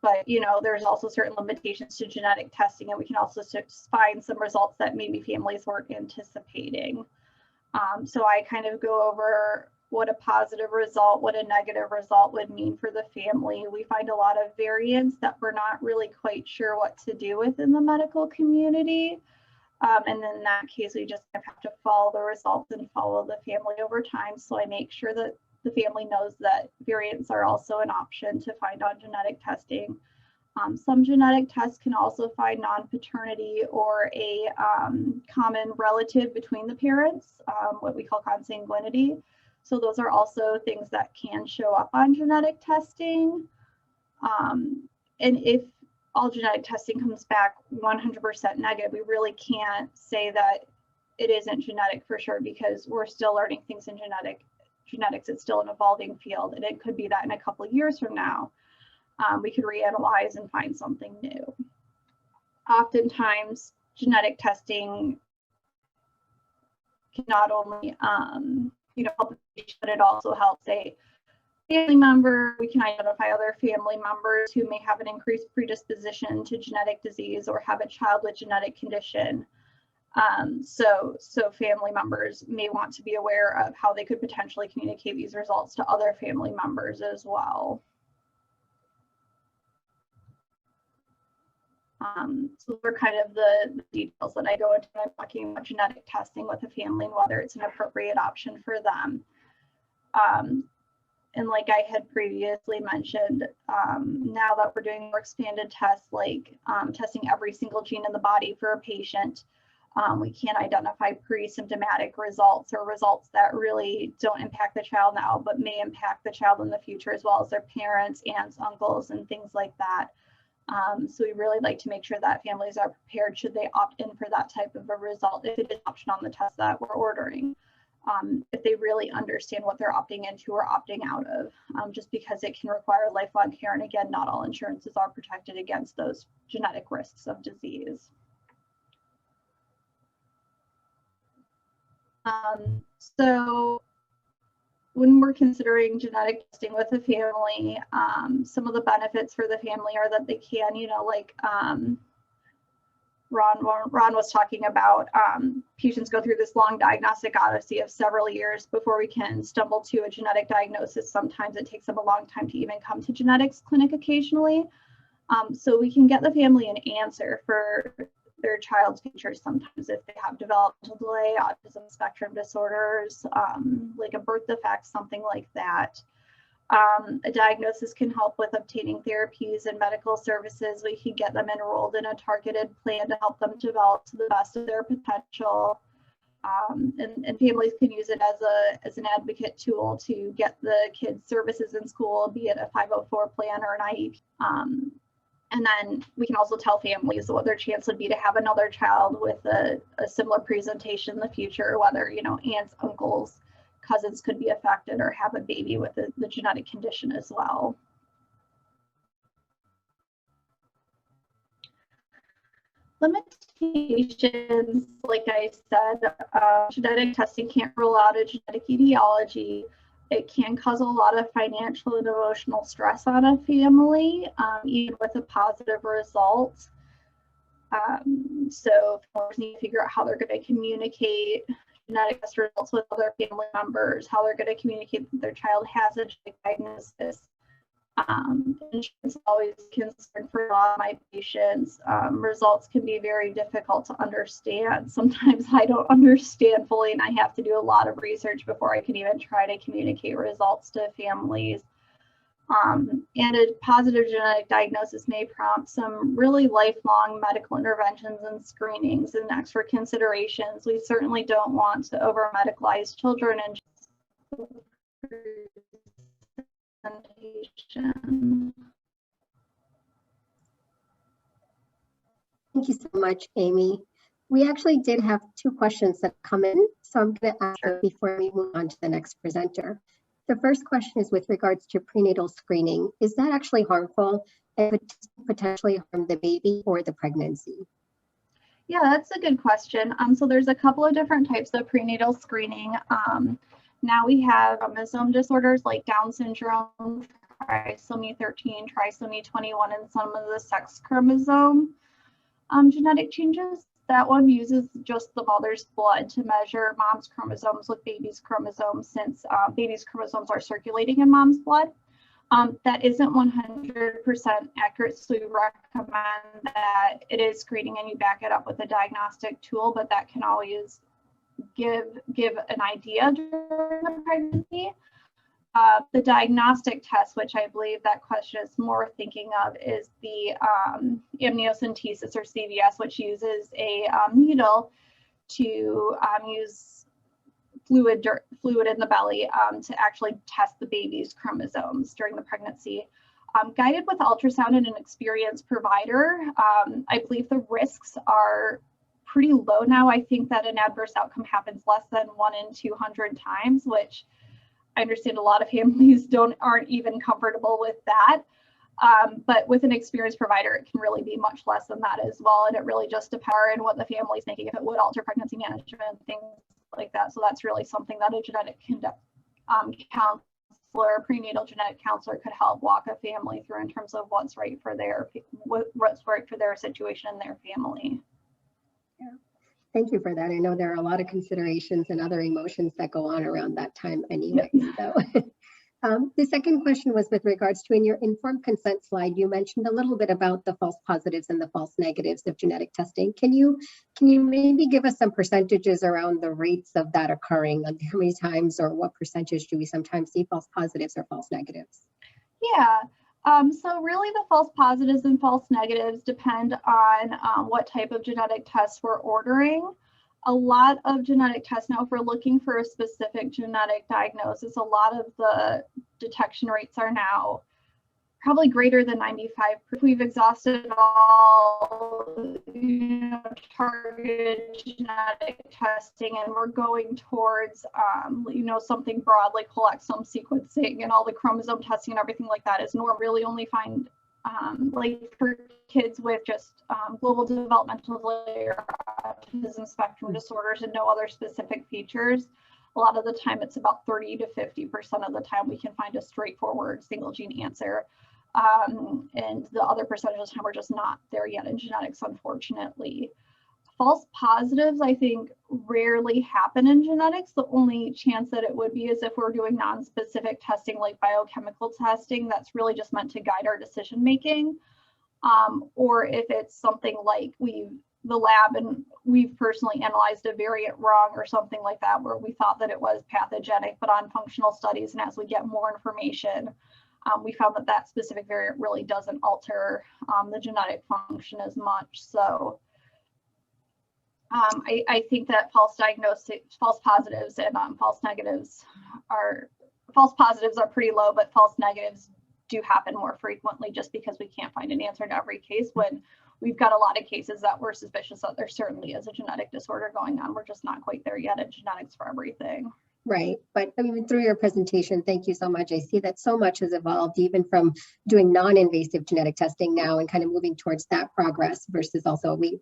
But, you know, there's also certain limitations to genetic testing, and we can also find some results that maybe families weren't anticipating. So I kind of go over what a positive result, what a negative result would mean for the family. We find a lot of variants that we're not really quite sure what to do with in the medical community. And in that case, we just have to follow the results and follow the family over time. So I make sure that the family knows that variants are also an option to find on genetic testing. Some genetic tests can also find non-paternity or a common relative between the parents, what we call consanguinity. So those are also things that can show up on genetic testing. And if all genetic testing comes back 100% negative, we really can't say that it isn't genetic for sure, because we're still learning things in genetics. It's still an evolving field, and it could be that in a couple of years from now, we could reanalyze and find something new. Oftentimes, genetic testing can not only, you know, help the patient, but it also helps family member, we can identify other family members who may have an increased predisposition to genetic disease or have a child with genetic condition. So family members may want to be aware of how they could potentially communicate these results to other family members as well. So those are kind of the details that I go into when I'm talking about genetic testing with a family and whether it's an appropriate option for them. And like I had previously mentioned, now that we're doing more expanded tests, like testing every single gene in the body for a patient, we can identify pre-symptomatic results or results that really don't impact the child now, but may impact the child in the future, as well as their parents, aunts, uncles, and things like that. So we really like to make sure that families are prepared should they opt in for that type of a result, if it is an option on the test that we're ordering. If they really understand what they're opting into or opting out of, just because it can require lifelong care. And again, not all insurances are protected against those genetic risks of disease. So when we're considering genetic testing with a family, some of the benefits for the family are that they can, like Ron was talking about, patients go through this long diagnostic odyssey of several years before we can stumble to a genetic diagnosis. Sometimes it takes them a long time to even come to genetics clinic occasionally. So we can get the family an answer for their child's features sometimes if they have developmental delay, autism spectrum disorders, like a birth defect, something like that. A diagnosis can help with obtaining therapies and medical services. We can get them enrolled in a targeted plan to help them develop to the best of their potential. And families can use it as an advocate tool to get the kids services in school, be it a 504 plan or an IEP. And then we can also tell families what their chance would be to have another child with a similar presentation in the future, whether, aunts, uncles, cousins could be affected or have a baby with the genetic condition as well. Limitations, like I said, genetic testing can't rule out a genetic etiology. It can cause a lot of financial and emotional stress on a family, even with a positive result. So families need to figure out how they're going to communicate genetic test results with other family members, how they're going to communicate that their child has a genetic diagnosis. Insurance is always a concern for a lot of my patients. Results can be very difficult to understand. Sometimes I don't understand fully and I have to do a lot of research before I can even try to communicate results to families. And a positive genetic diagnosis may prompt some really lifelong medical interventions and screenings and extra considerations. We certainly don't want to over-medicalize children and presentation. Thank you so much, Amy. We actually did have 2 questions that come in, so I'm going to ask them before we move on to the next presenter. The first question is with regards to prenatal screening. Is that actually harmful and could potentially harm the baby or the pregnancy? Yeah, that's a good question. So there's a couple of different types of prenatal screening. Now we have chromosome disorders like Down syndrome, trisomy 13, trisomy 21, and some of the sex chromosome genetic changes. That one uses just the mother's blood to measure mom's chromosomes with baby's chromosomes, since baby's chromosomes are circulating in mom's blood. That isn't 100% accurate, so we recommend that it is screening and you back it up with a diagnostic tool, but that can always give an idea during the pregnancy. The diagnostic test, which I believe that question is more thinking of, is the amniocentesis or CVS, which uses a needle to use fluid in the belly to actually test the baby's chromosomes during the pregnancy. Guided with ultrasound and an experienced provider, I believe the risks are pretty low now. I think that an adverse outcome happens less than 1 in 200 times, which I understand a lot of families aren't even comfortable with that. But with an experienced provider, it can really be much less than that as well. And it really just depends on what the family's thinking, if it would alter pregnancy management, things like that. So that's really something that a genetic counselor counselor, prenatal genetic counselor could help walk a family through in terms of what's right for their situation and their family. Yeah. Thank you for that. I know there are a lot of considerations and other emotions that go on around that time anyway. So the second question was with regards to in your informed consent slide, you mentioned a little bit about the false positives and the false negatives of genetic testing. Can you maybe give us some percentages around the rates of that occurring? Like how many times or what percentage do we sometimes see false positives or false negatives? Yeah. So really the false positives and false negatives depend on what type of genetic tests we're ordering. A lot of genetic tests now, if we're looking for a specific genetic diagnosis, a lot of the detection rates are now probably greater than 95. If we've exhausted all targeted genetic testing and we're going towards something broad like whole exome sequencing and all the chromosome testing and everything like that is normal. Really only find like for kids with just global developmental delay or autism spectrum disorders and no other specific features. A lot of the time it's about 30 to 50% of the time we can find a straightforward single gene answer. And the other percentage of the time we're just not there yet in genetics, unfortunately. False positives, I think, rarely happen in genetics. The only chance that it would be is if we're doing non-specific testing like biochemical testing that's really just meant to guide our decision making. Or if it's something like the lab and we've personally analyzed a variant wrong or something like that where we thought that it was pathogenic, but on functional studies and as we get more information, we found that that specific variant really doesn't alter the genetic function as much. So I think that false positives and false positives are pretty low, but false negatives do happen more frequently just because we can't find an answer to every case when we've got a lot of cases that we're suspicious that there certainly is a genetic disorder going on. We're just not quite there yet in genetics for everything. Right. But I mean, through your presentation, thank you so much. I see that so much has evolved even from doing non-invasive genetic testing now and kind of moving towards that progress versus also we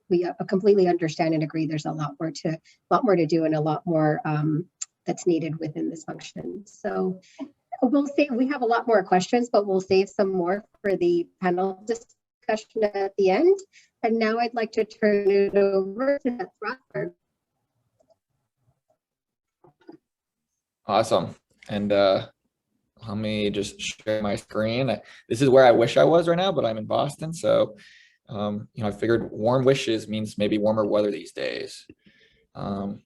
completely understand and agree there's a lot more to do and a lot more that's needed within this function. So we'll save, we have a lot more questions, but we'll save some more for the panel discussion at the end. And now I'd like to turn it over to Seth Rotberg. Awesome. And let me just share my screen. This is where I wish I was right now, but I'm in Boston. So, I figured warm wishes means maybe warmer weather these days. All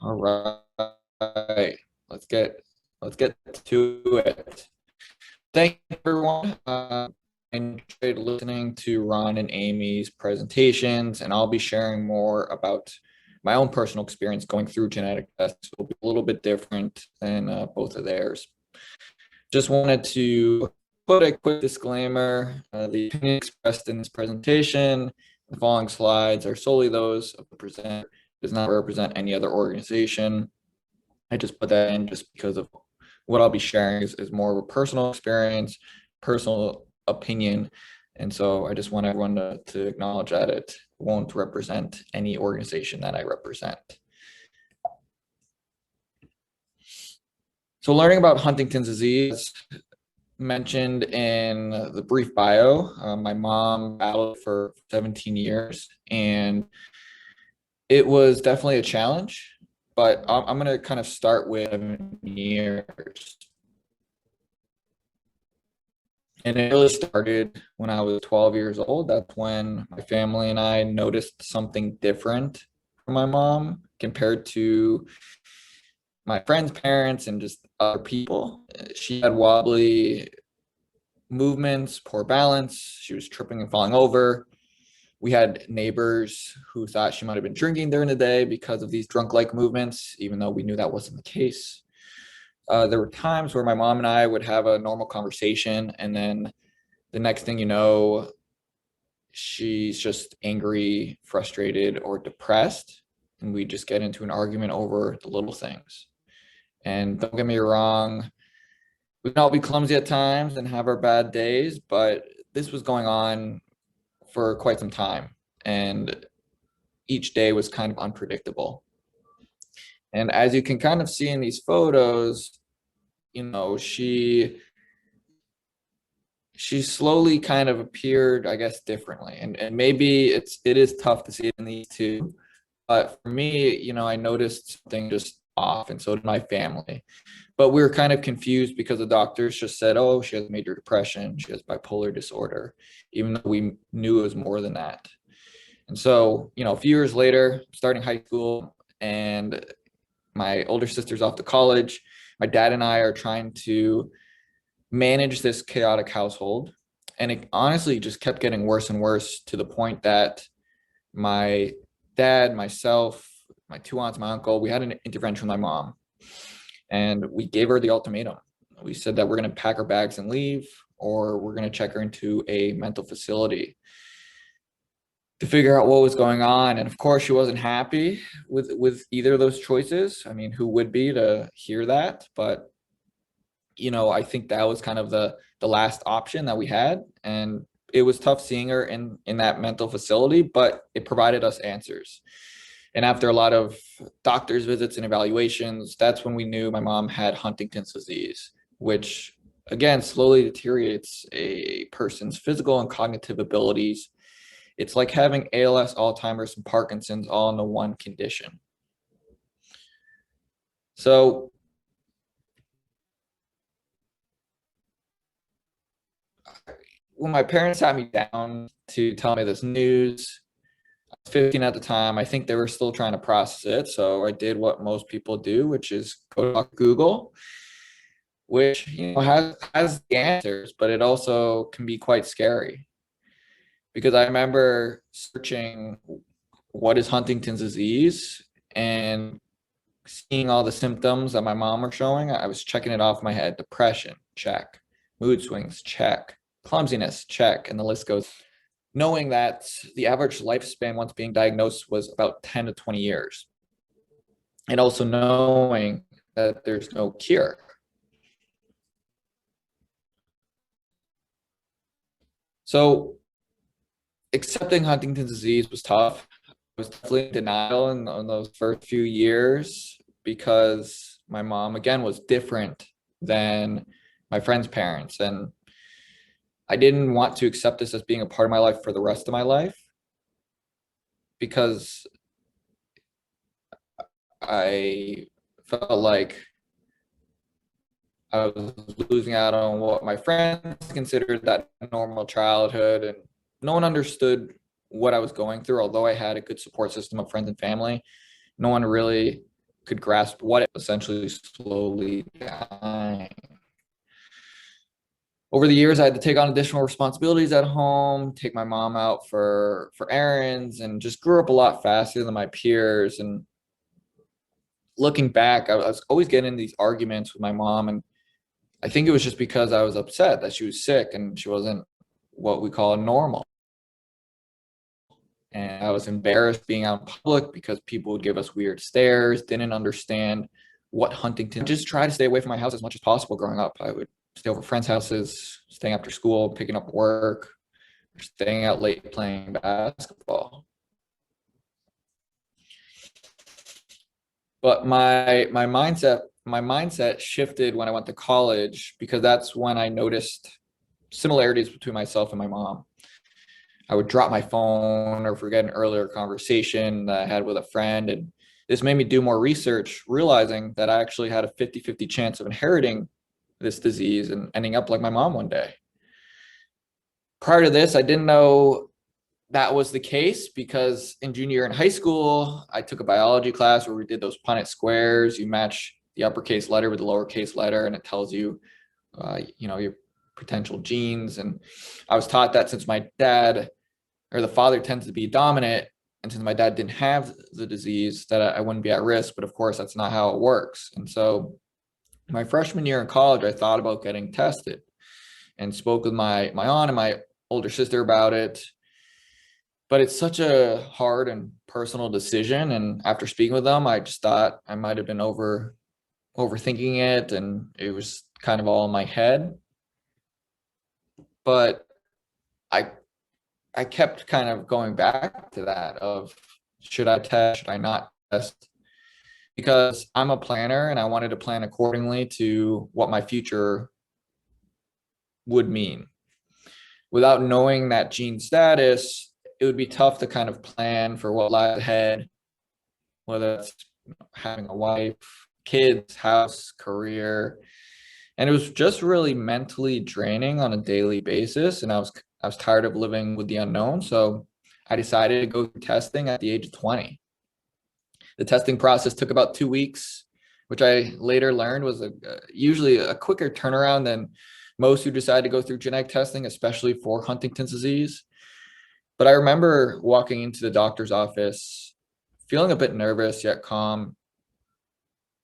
right, let's get to it. Thank you, everyone. I enjoyed listening to Ron and Amy's presentations, and I'll be sharing more about my own personal experience going through genetic tests. Will be a little bit different than both of theirs. Just wanted to put a quick disclaimer. The opinion expressed in this presentation, the following slides are solely those of the presenter, does not represent any other organization. I just put that in just because of what I'll be sharing is more of a personal experience, personal opinion. And so I just want everyone to acknowledge that it won't represent any organization that I represent. So learning about Huntington's disease, mentioned in the brief bio, my mom battled for 17 years and it was definitely a challenge, but I'm going to kind of start with 7 years. And it really started when I was 12 years old. That's when my family and I noticed something different from my mom compared to my friends' parents and just other people. She had wobbly movements, poor balance. She was tripping and falling over. We had neighbors who thought she might have been drinking during the day because of these drunk-like movements, even though we knew that wasn't the case. There were times where my mom and I would have a normal conversation, and then the next thing you know, she's just angry, frustrated, or depressed, and we just get into an argument over the little things. And don't get me wrong, we can all be clumsy at times and have our bad days, but this was going on for quite some time, and each day was kind of unpredictable. And as you can kind of see in these photos, she slowly kind of appeared, I guess, differently. And maybe it is tough to see it in these two. But for me, I noticed something just off, and so did my family. But we were kind of confused because the doctors just said, oh, she has major depression, she has bipolar disorder, even though we knew it was more than that. And so, a few years later, starting high school, and my older sister's off to college, my dad and I are trying to manage this chaotic household. And it honestly just kept getting worse and worse, to the point that my dad, myself, my two aunts, my uncle, we had an intervention with my mom. And we gave her the ultimatum. We said that we're going to pack our bags and leave, or we're going to check her into a mental facility to figure out what was going on. And of course, she wasn't happy with either of those choices. I mean, who would be to hear that? But, I think that was kind of the last option that we had. And it was tough seeing her in that mental facility, but it provided us answers. And after a lot of doctor's visits and evaluations, that's when we knew my mom had Huntington's disease, which again slowly deteriorates a person's physical and cognitive abilities. It's like having ALS, Alzheimer's, and Parkinson's all in the one condition. So when my parents sat me down to tell me this news, I was 15 at the time. I think they were still trying to process it. So I did what most people do, which is go to Google, which has the answers, but it also can be quite scary. Because I remember searching what is Huntington's disease and seeing all the symptoms that my mom was showing. I was checking it off my head. Depression, check. Mood swings, check. Clumsiness, check. And the list goes. Knowing that the average lifespan once being diagnosed was about 10 to 20 years. And also knowing that there's no cure. So accepting Huntington's disease was tough. I was definitely in denial in those first few years, because my mom, again, was different than my friend's parents. And I didn't want to accept this as being a part of my life for the rest of my life, because I felt like I was losing out on what my friends considered that normal childhood, and no one understood what I was going through. Although I had a good support system of friends and family, no one really could grasp what it was essentially slowly dying. Over the years, I had to take on additional responsibilities at home, take my mom out for errands, and just grew up a lot faster than my peers. And looking back, I was always getting in these arguments with my mom, and I think it was just because I was upset that she was sick and she wasn't what we call normal. And I was embarrassed being out in public because people would give us weird stares, didn't understand what Huntington. Just try to stay away from my house as much as possible growing up. I would stay over friends' houses, staying after school, picking up work, staying out late playing basketball. But my mindset shifted when I went to college, because that's when I noticed similarities between myself and my mom. I would drop my phone or forget an earlier conversation that I had with a friend. And this made me do more research, realizing that I actually had a 50-50 chance of inheriting this disease and ending up like my mom one day. Prior to this, I didn't know that was the case, because in junior year in high school, I took a biology class where we did those Punnett squares. You match the uppercase letter with the lowercase letter, and it tells you, your potential genes. And I was taught that since my dad, or the father, tends to be dominant, and since my dad didn't have the disease, that I wouldn't be at risk. But of course, that's not how it works. And so my freshman year in college, I thought about getting tested and spoke with my aunt and my older sister about it. But it's such a hard and personal decision. And after speaking with them, I just thought I might have been overthinking it, and it was kind of all in my head. But I kept kind of going back to that of, should I test, should I not test? because I'm a planner and I wanted to plan accordingly to what my future would mean. Without knowing that gene status, it would be tough to kind of plan for what lies ahead, whether it's having a wife, kids, house, career. And it was just really mentally draining on a daily basis. And I was tired of living with the unknown. So I decided to go through testing at the age of 20. The testing process took about 2 weeks, which I later learned was usually a quicker turnaround than most who decide to go through genetic testing, especially for Huntington's disease. But I remember walking into the doctor's office, feeling a bit nervous yet calm.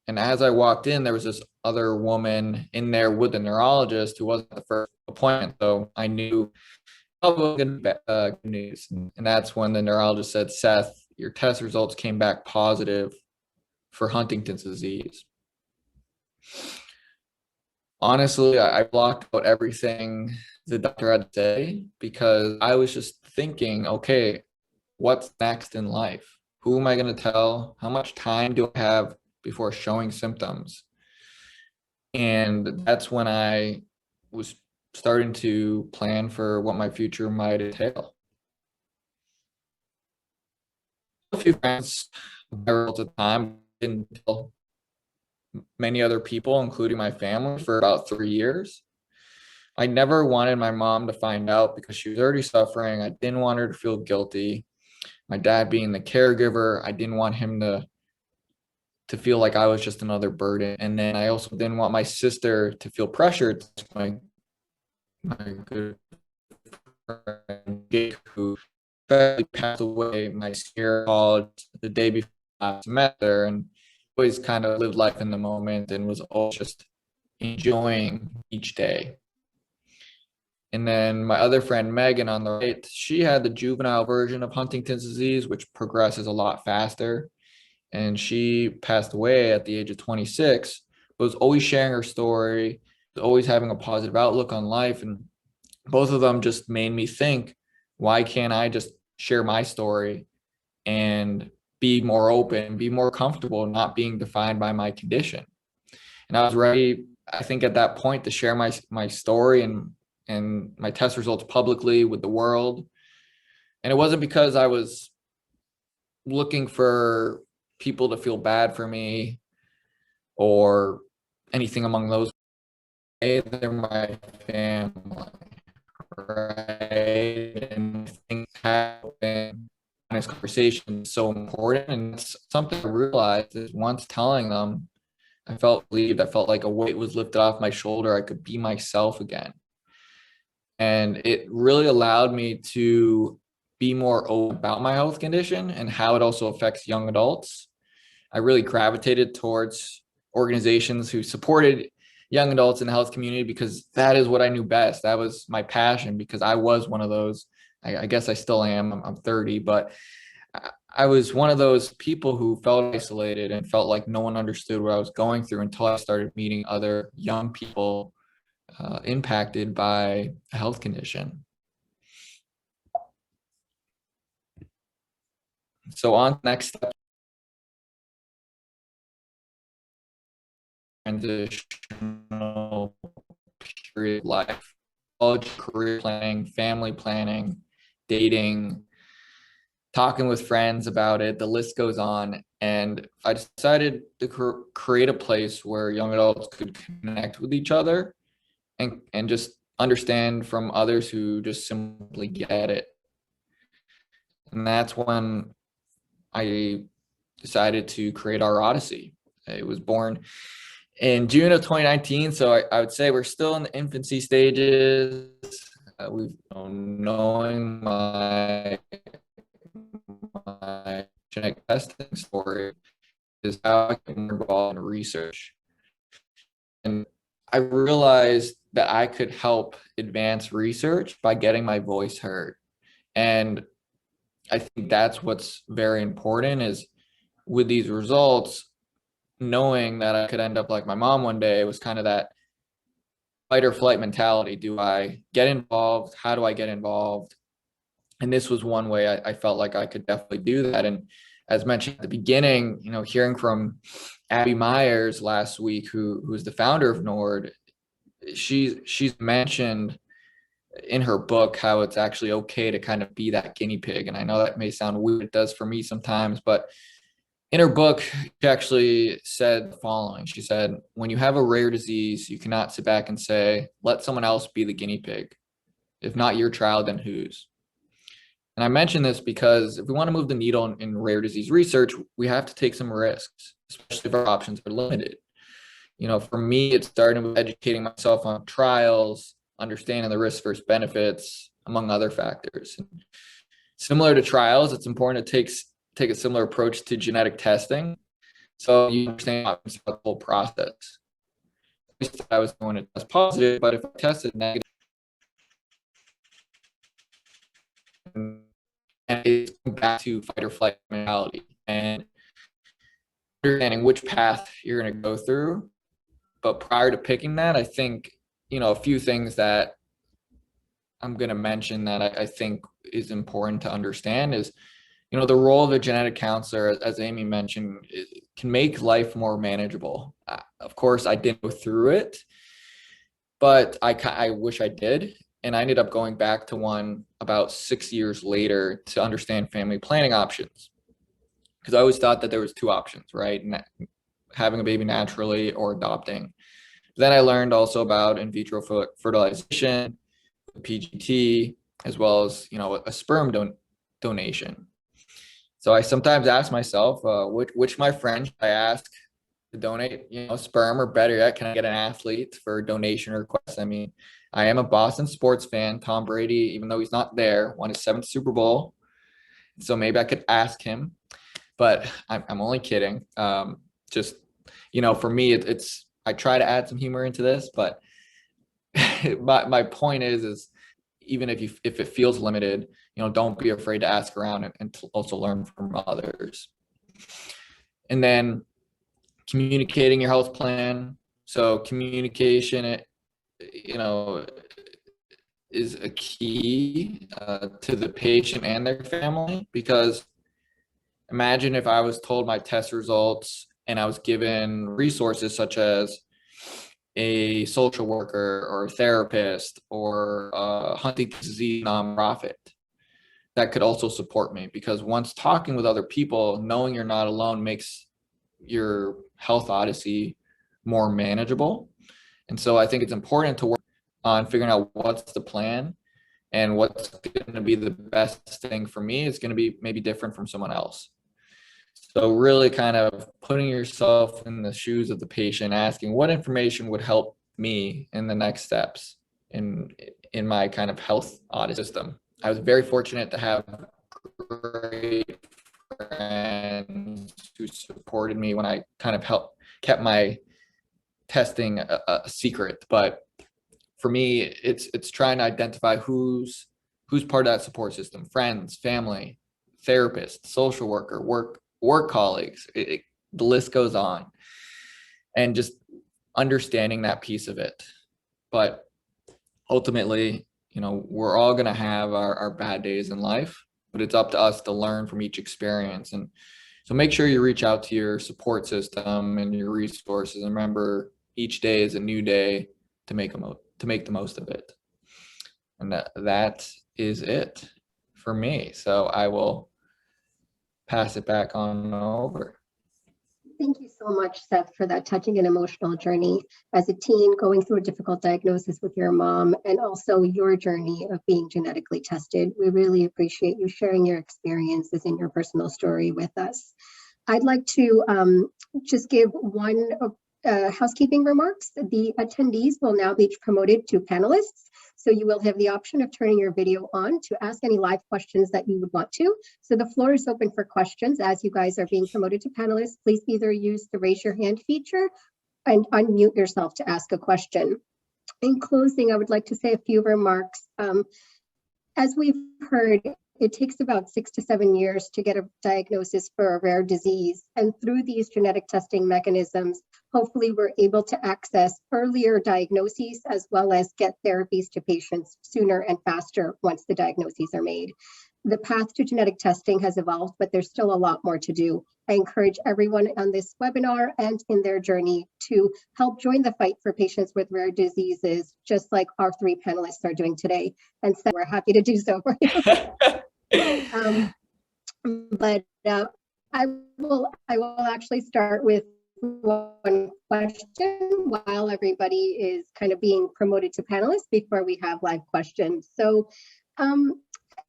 And as I walked in, there was this other woman in there with the neurologist who wasn't the first appointment. So I knew probably going to be good news. And that's when the neurologist said, Seth, your test results came back positive for Huntington's disease. Honestly, I blocked out everything the doctor had to say because I was just thinking, okay, what's next in life? Who am I going to tell? How much time do I have before showing symptoms? And that's when I was starting to plan for what my future might entail. A few friends at the time didn't tell many other people, including my family, for about 3 years. I never wanted my mom to find out because she was already suffering. I didn't want her to feel guilty. My dad being the caregiver, I didn't want him to feel like I was just another burden. And then I also didn't want my sister to feel pressured. My good friend Jake, who passed away my senior college the day before I met her, and always kind of lived life in the moment and was always just enjoying each day. And then my other friend Megan on the right, she had the juvenile version of Huntington's disease, which progresses a lot faster. And she passed away at the age of 26, but was always sharing her story, was always having a positive outlook on life. And both of them just made me think, why can't I just share my story and be more open, be more comfortable, not being defined by my condition? And I was ready, I think, at that point to share my story and my test results publicly with the world. And it wasn't because I was looking for people to feel bad for me or anything among those. They're my family, right? And things happen. This conversation is so important, and it's something I realized is once telling them, I felt relieved. I felt like a weight was lifted off my shoulder. I could be myself again. And it really allowed me to be more open about my health condition and how it also affects young adults. I really gravitated towards organizations who supported young adults in the health community because that is what I knew best. That was my passion because I was one of those. I guess I still am. I'm 30, but I was one of those people who felt isolated and felt like no one understood what I was going through until I started meeting other young people impacted by a health condition. So on next step, transitional period of life, college, career planning, family planning, dating, talking with friends about it, the list goes on. And I decided to create a place where young adults could connect with each other and just understand from others who just simply get it. And that's when I decided to create our Odyssey. It was born in June of 2019. So I would say we're still in the infancy stages. We've knowing my genetic testing story is how I can get involved in research. And I realized that I could help advance research by getting my voice heard. And I think that's what's very important is with these results, knowing that I could end up like my mom one day was kind of that fight or flight mentality. Do I get involved? How do I get involved? And this was one way I felt like I could definitely do that. And as mentioned at the beginning, hearing from Abby Myers last week, who's the founder of NORD, she's mentioned in her book how it's actually okay to kind of be that guinea pig. And I know that may sound weird, it does for me sometimes, but in her book, she actually said the following. She said, when you have a rare disease, you cannot sit back and say, let someone else be the guinea pig. If not your child, then whose? And I mention this because if we want to move the needle in rare disease research, we have to take some risks, especially if our options are limited. For me, it started with educating myself on trials, understanding the risks versus benefits, among other factors. Similar to trials, it's important to take a similar approach to genetic testing, so you understand the whole process. I was going to test positive, but if I tested negative, and it's back to fight or flight mentality and understanding which path you're going to go through. But prior to picking that, I think, a few things that I'm going to mention that I think is important to understand is, the role of a genetic counselor, as Amy mentioned, can make life more manageable. Of course, I didn't go through it, but I wish I did. And I ended up going back to one about 6 years later to understand family planning options. Because I always thought that there was two options, right? Having a baby naturally or adopting. Then I learned also about in vitro fertilization, PGT, as well as, a sperm donation. So I sometimes ask myself, which my friend should I ask to donate, sperm, or better yet, can I get an athlete for donation requests? I mean, I am a Boston sports fan. Tom Brady, even though he's not there, won his 7th Super Bowl. So maybe I could ask him, but I'm only kidding. Just, for me, it's I try to add some humor into this, but my point is even if it feels limited, don't be afraid to ask around and to also learn from others. And then communicating your health plan. So communication, is a key to the patient and their family, because imagine if I was told my test results and I was given resources such as a social worker or a therapist or a Huntington's disease nonprofit that could also support me, because once talking with other people, knowing you're not alone makes your health odyssey more manageable. And so I think it's important to work on figuring out what's the plan and what's going to be the best thing for me. It's going to be maybe different from someone else. So really kind of putting yourself in the shoes of the patient, asking what information would help me in the next steps in my kind of health audit system. I was very fortunate to have great friends who supported me when I kind of kept my testing a secret. But for me, it's trying to identify who's part of that support system: friends, family, therapist, social worker, work colleagues. The list goes on, and just understanding that piece of it. But ultimately, we're all going to have our bad days in life, but it's up to us to learn from each experience. And so make sure you reach out to your support system and your resources, and remember, each day is a new day to make the most of it. And that is it for me. So I will pass it back on over. Thank you so much, Seth, for that touching and emotional journey as a teen going through a difficult diagnosis with your mom, and also your journey of being genetically tested. We really appreciate you sharing your experiences and your personal story with us. I'd like to just give one housekeeping remarks. The attendees will now be promoted to panelists. So you will have the option of turning your video on to ask any live questions that you would want to. So the floor is open for questions as you guys are being promoted to panelists. Please either use the raise your hand feature and unmute yourself to ask a question. In closing, I would like to say a few remarks. As we've heard, it takes about 6 to 7 years to get a diagnosis for a rare disease. And through these genetic testing mechanisms, hopefully we're able to access earlier diagnoses as well as get therapies to patients sooner and faster once the diagnoses are made. The path to genetic testing has evolved, but there's still a lot more to do. I encourage everyone on this webinar and in their journey to help join the fight for patients with rare diseases, just like our three panelists are doing today. And so we're happy to do so. But I will actually start with one question while everybody is kind of being promoted to panelists before we have live questions. So,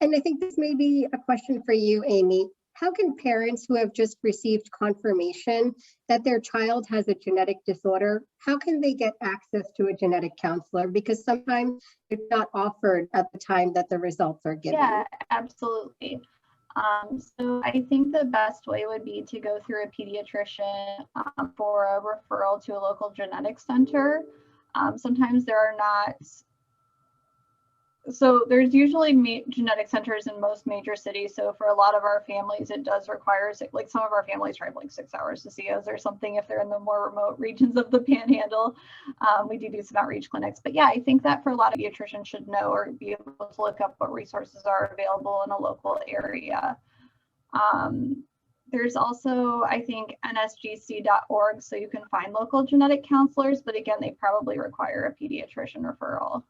and I think this may be a question for you, Amy. How can parents who have just received confirmation that their child has a genetic disorder, how can they get access to a genetic counselor? Because sometimes it's not offered at the time that the results are given. Yeah, absolutely. So I think the best way would be to go through a pediatrician for a referral to a local genetics center. Sometimes there are not, so there's usually genetic centers in most major cities. So for a lot of our families, it does require, like some of our families drive like 6 hours to see us or something if they're in the more remote regions of the panhandle. We do some outreach clinics. But yeah, I think that for a lot of pediatricians should know or be able to look up what resources are available in a local area. There's also, I think, nsgc.org, so you can find local genetic counselors, but again, they probably require a pediatrician referral.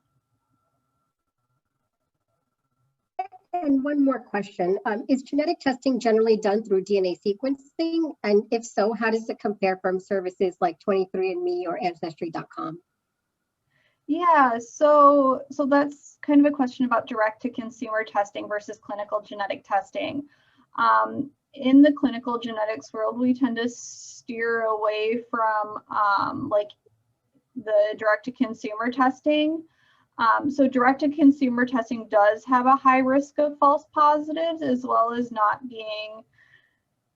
And one more question. Is genetic testing generally done through DNA sequencing? And if so, how does it compare from services like 23andMe or Ancestry.com? Yeah, so that's kind of a question about direct-to-consumer testing versus clinical genetic testing. In the clinical genetics world, we tend to steer away from like the direct-to-consumer testing. So direct-to-consumer testing does have a high risk of false positives, as well as not being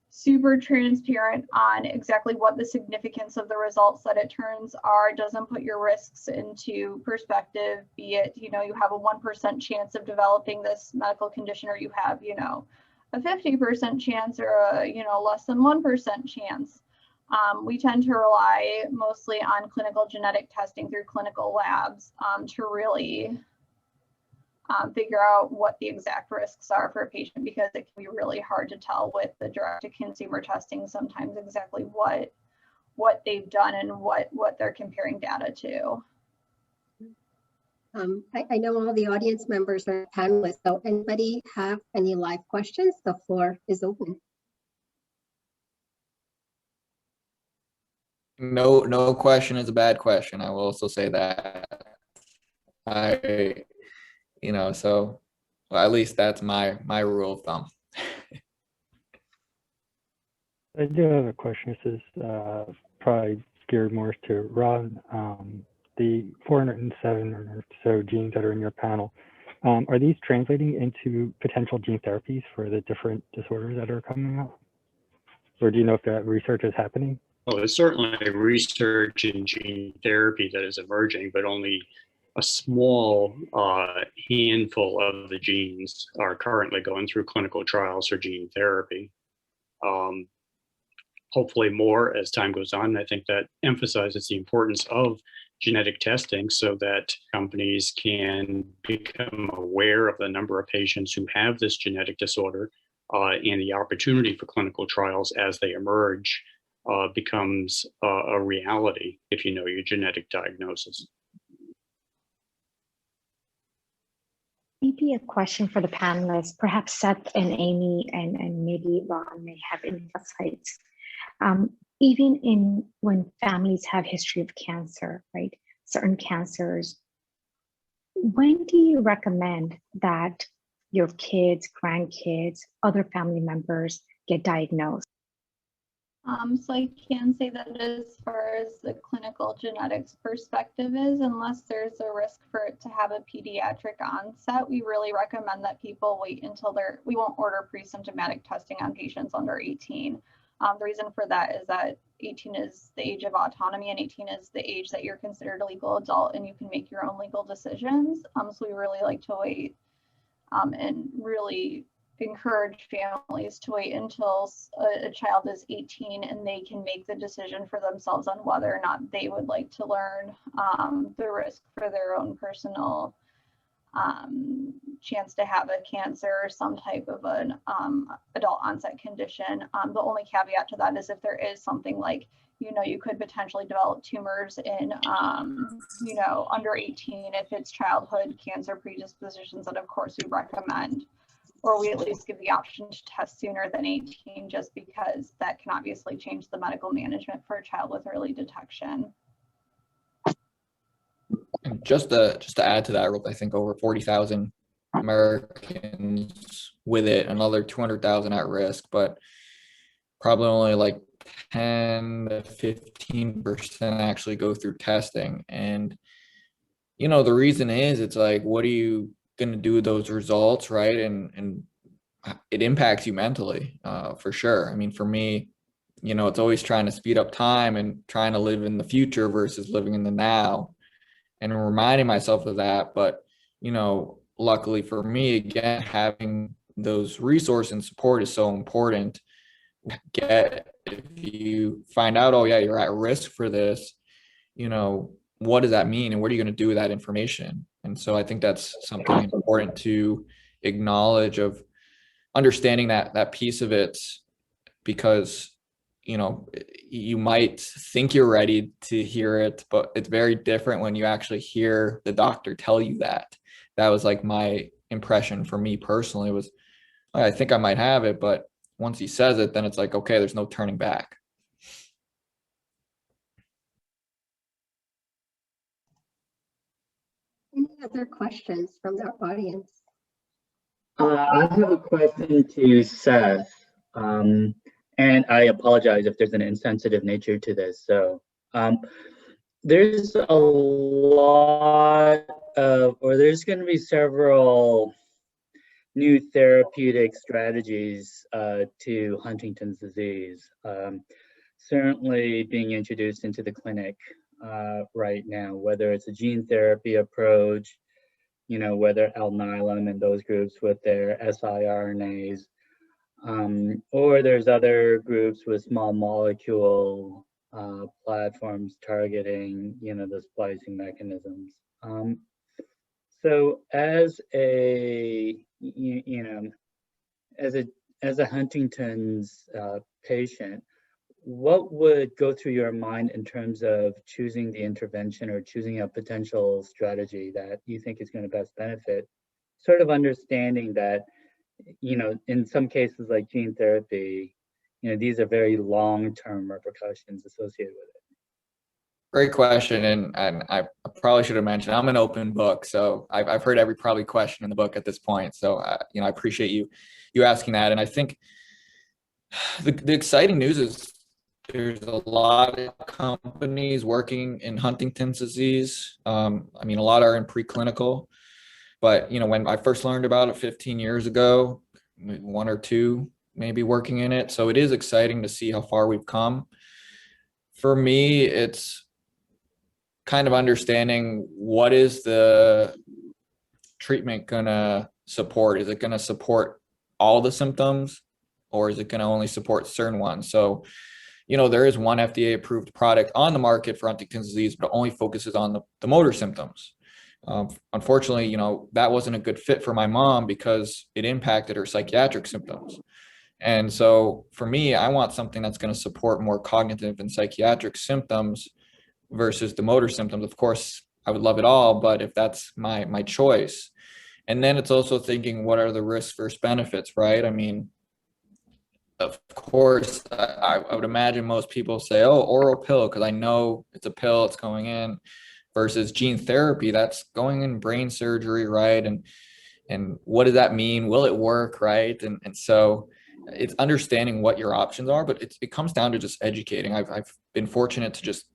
super transparent on exactly what the significance of the results that it turns are. Doesn't put your risks into perspective, be it, you have a 1% chance of developing this medical condition, or you have, a 50% chance or a, less than 1% chance. We tend to rely mostly on clinical genetic testing through clinical labs to really figure out what the exact risks are for a patient, because it can be really hard to tell with the direct-to-consumer testing sometimes exactly what they've done and what they're comparing data to. I know all the audience members are panelists, so anybody have any live questions? The floor is open. No question is a bad question. I will also say that. So well, at least that's my rule of thumb. I do have a question. This is probably geared more to Ron. The 407 or so genes that are in your panel, are these translating into potential gene therapies for the different disorders that are coming up? Or do you know if that research is happening? Well, there's certainly research in gene therapy that is emerging, but only a small handful of the genes are currently going through clinical trials for gene therapy. Hopefully more as time goes on. I think that emphasizes the importance of genetic testing so that companies can become aware of the number of patients who have this genetic disorder, and the opportunity for clinical trials as they emerge becomes a reality if you know your genetic diagnosis. Maybe a question for the panelists, perhaps Seth and Amy and maybe Ron may have insights. Even when families have history of cancer, right? Certain cancers, when do you recommend that your kids, grandkids, other family members get diagnosed? So I can say that as far as the clinical genetics perspective is, unless there's a risk for it to have a pediatric onset, we really recommend that people wait until we won't order pre-symptomatic testing on patients under 18. The reason for that is that 18 is the age of autonomy, and 18 is the age that you're considered a legal adult and you can make your own legal decisions. So we really like to wait and really encourage families to wait until a child is 18 and they can make the decision for themselves on whether or not they would like to learn the risk for their own personal chance to have a cancer or some type of an adult onset condition. The only caveat to that is if there is something like, you could potentially develop tumors in, under 18 if it's childhood cancer predispositions, that of course we recommend, or we at least give the option to test sooner than 18, just because that can obviously change the medical management for a child with early detection. And just to add to that, I think over 40,000 Americans with it, another 200,000 at risk, but probably only like 10 to 15% actually go through testing. And, the reason is it's like, what are you going to do with those results, right? And it impacts you mentally, for sure. I mean, for me, it's always trying to speed up time and trying to live in the future versus living in the now, and reminding myself of that. But, luckily for me, again, having those resources and support is so important. If you find out, oh yeah, you're at risk for this, what does that mean? And what are you going to do with that information? And so I think that's something important to acknowledge, of understanding that piece of it, because, you might think you're ready to hear it, but it's very different when you actually hear the doctor tell you that. That was like my impression for me personally, was, I think I might have it, but once he says it, then it's like, okay, there's no turning back. Any other questions from the audience? I have a question to Seth, and I apologize if there's an insensitive nature to this. So there's a lot of, or there's going to be several new therapeutic strategies to Huntington's disease, certainly being introduced into the clinic right now, whether it's a gene therapy approach, whether Alnylam and those groups with their siRNAs, or there's other groups with small molecule platforms targeting, the splicing mechanisms. So as a, as a Huntington's patient, what would go through your mind in terms of choosing the intervention or choosing a potential strategy that you think is going to best benefit? Sort of understanding that, in some cases like gene therapy, these are very long-term repercussions associated with it. Great question, and I probably should have mentioned, I'm an open book, so I've heard every probably question in the book at this point. So I appreciate you asking that. And I think the exciting news is there's a lot of companies working in Huntington's disease. A lot are in preclinical, but when I first learned about it 15 years ago, one or two maybe working in it. So it is exciting to see how far we've come. For me, it's kind of understanding, what is the treatment gonna support? Is it gonna support all the symptoms, or is it gonna only support certain ones? So, there is one FDA approved product on the market for Huntington's disease, but it only focuses on the motor symptoms. Unfortunately, that wasn't a good fit for my mom because it impacted her psychiatric symptoms. And so for me, I want something that's going to support more cognitive and psychiatric symptoms versus the motor symptoms. Of course, I would love it all, but if that's my choice. And then it's also thinking, what are the risks versus benefits, right? Of course, I would imagine most people say, oh, oral pill, because I know it's a pill, it's going in, versus gene therapy, that's going in brain surgery, right? And what does that mean? Will it work, right? And so it's understanding what your options are, but it comes down to just educating. I've been fortunate to just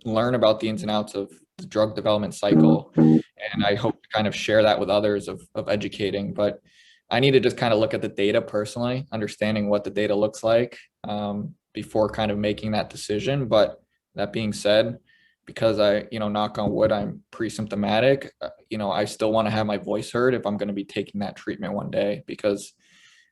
learn about the ins and outs of the drug development cycle, and I hope to kind of share that with others of educating. But I need to just kind of look at the data personally, understanding what the data looks like before kind of making that decision. But that being said, because I, knock on wood, I'm pre-symptomatic, I still want to have my voice heard if I'm going to be taking that treatment one day, because,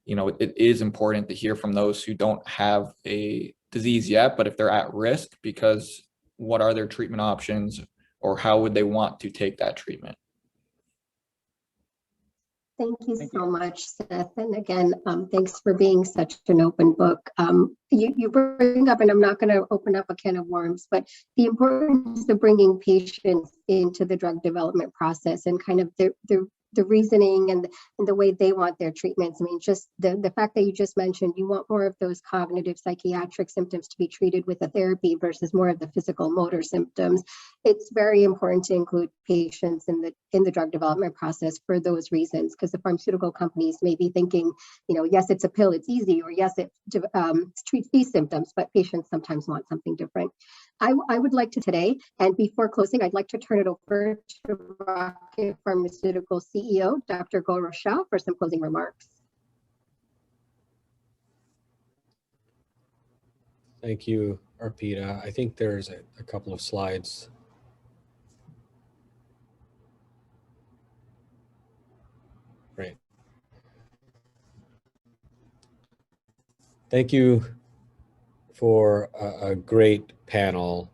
it is important to hear from those who don't have a disease yet, but if they're at risk, because what are their treatment options, or how would they want to take that treatment? Thank you so much, Seth. And again, thanks for being such an open book. You bring up, and I'm not going to open up a can of worms, but the importance of bringing patients into the drug development process and kind of the reasoning and the way they want their treatments. I mean, just the fact that you just mentioned, you want more of those cognitive psychiatric symptoms to be treated with a therapy versus more of the physical motor symptoms. It's very important to include patients in the drug development process for those reasons, because the pharmaceutical companies may be thinking, you know, yes, it's a pill, it's easy, or yes, it treats these symptoms, but patients sometimes want something different. I would like to today, and before closing, I'd like to turn it over to Rocket Pharmaceutical CEO, Dr. Gaurav Shah, for some closing remarks. Thank you, Arpita. I think there's a couple of slides. Great. Thank you for a great panel,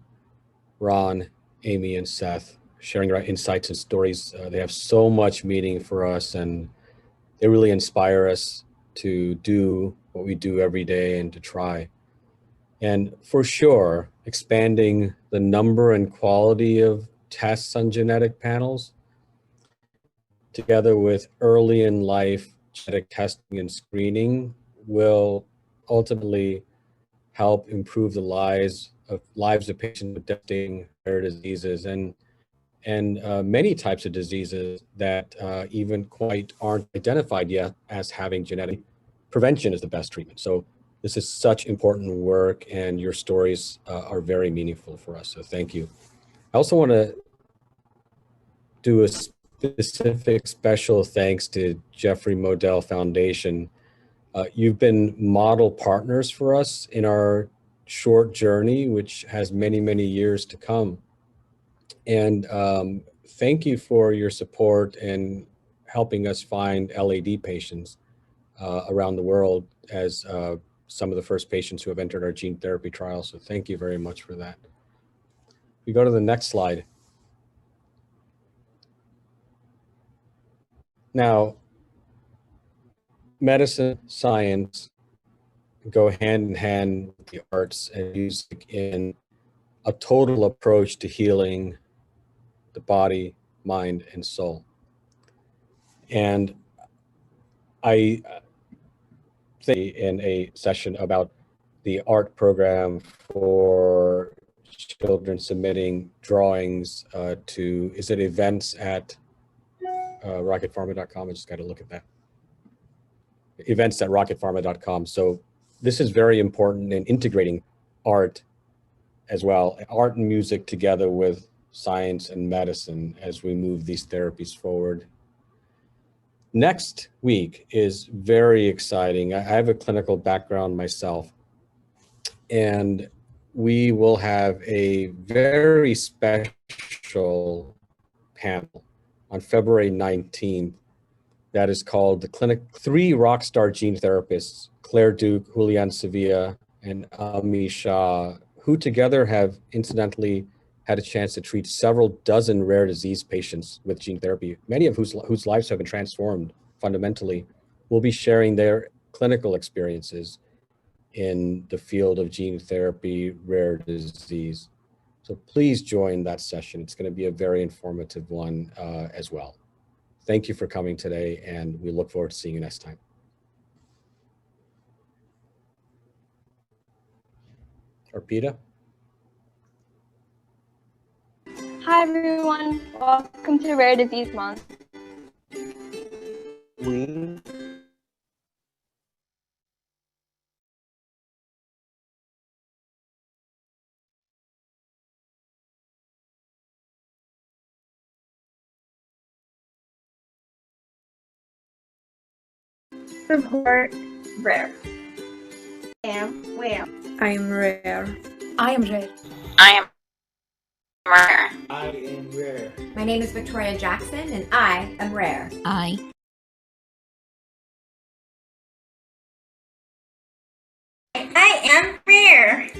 Ron, Amy, and Seth, sharing their insights and stories. They have so much meaning for us, and they really inspire us to do what we do every day and to try. And for sure, expanding the number and quality of tests on genetic panels, together with early in life genetic testing and screening, will ultimately help improve the lives of patients with devastating rare diseases and many types of diseases that even quite aren't identified yet as having genetic. Prevention is the best treatment. So this is such important work, and your stories are very meaningful for us. So thank you. I also want to do a specific special thanks to Jeffrey Modell Foundation. You've been model partners for us in our short journey, which has many, many years to come. And thank you for your support and helping us find LAD patients around the world as some of the first patients who have entered our gene therapy trial. So thank you very much for that. We go to the next slide. Now, medicine, science go hand in hand with the arts and music in a total approach to healing the body, mind, and soul. And I say in a session about the art program for children submitting drawings to, is it events at rocketpharma.com? I just got to look at that. Events at rocketpharma.com. So this is very important in integrating art as well, art and music together with science and medicine as we move these therapies forward. Next week is very exciting. I have a clinical background myself, and we will have a very special panel on February 19th that is called the Clinic 3 Rockstar Gene Therapists, Claire Duke, Julian Sevilla, and Ami Shah, who together have incidentally had a chance to treat several dozen rare disease patients with gene therapy, many of whose lives have been transformed fundamentally, will be sharing their clinical experiences in the field of gene therapy, rare disease. So please join that session. It's going to be a very informative one as well. Thank you for coming today, and we look forward to seeing you next time. Arpita? Hi, everyone. Welcome to Rare Disease Month. Report rare. Am rare. I am rare. I am rare. I am rare. I am rare. My name is Victoria Jackson, and I am rare. I am rare.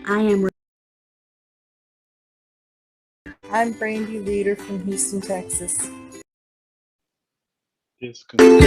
I am I'm Brandy Leader from Houston, Texas. This concludes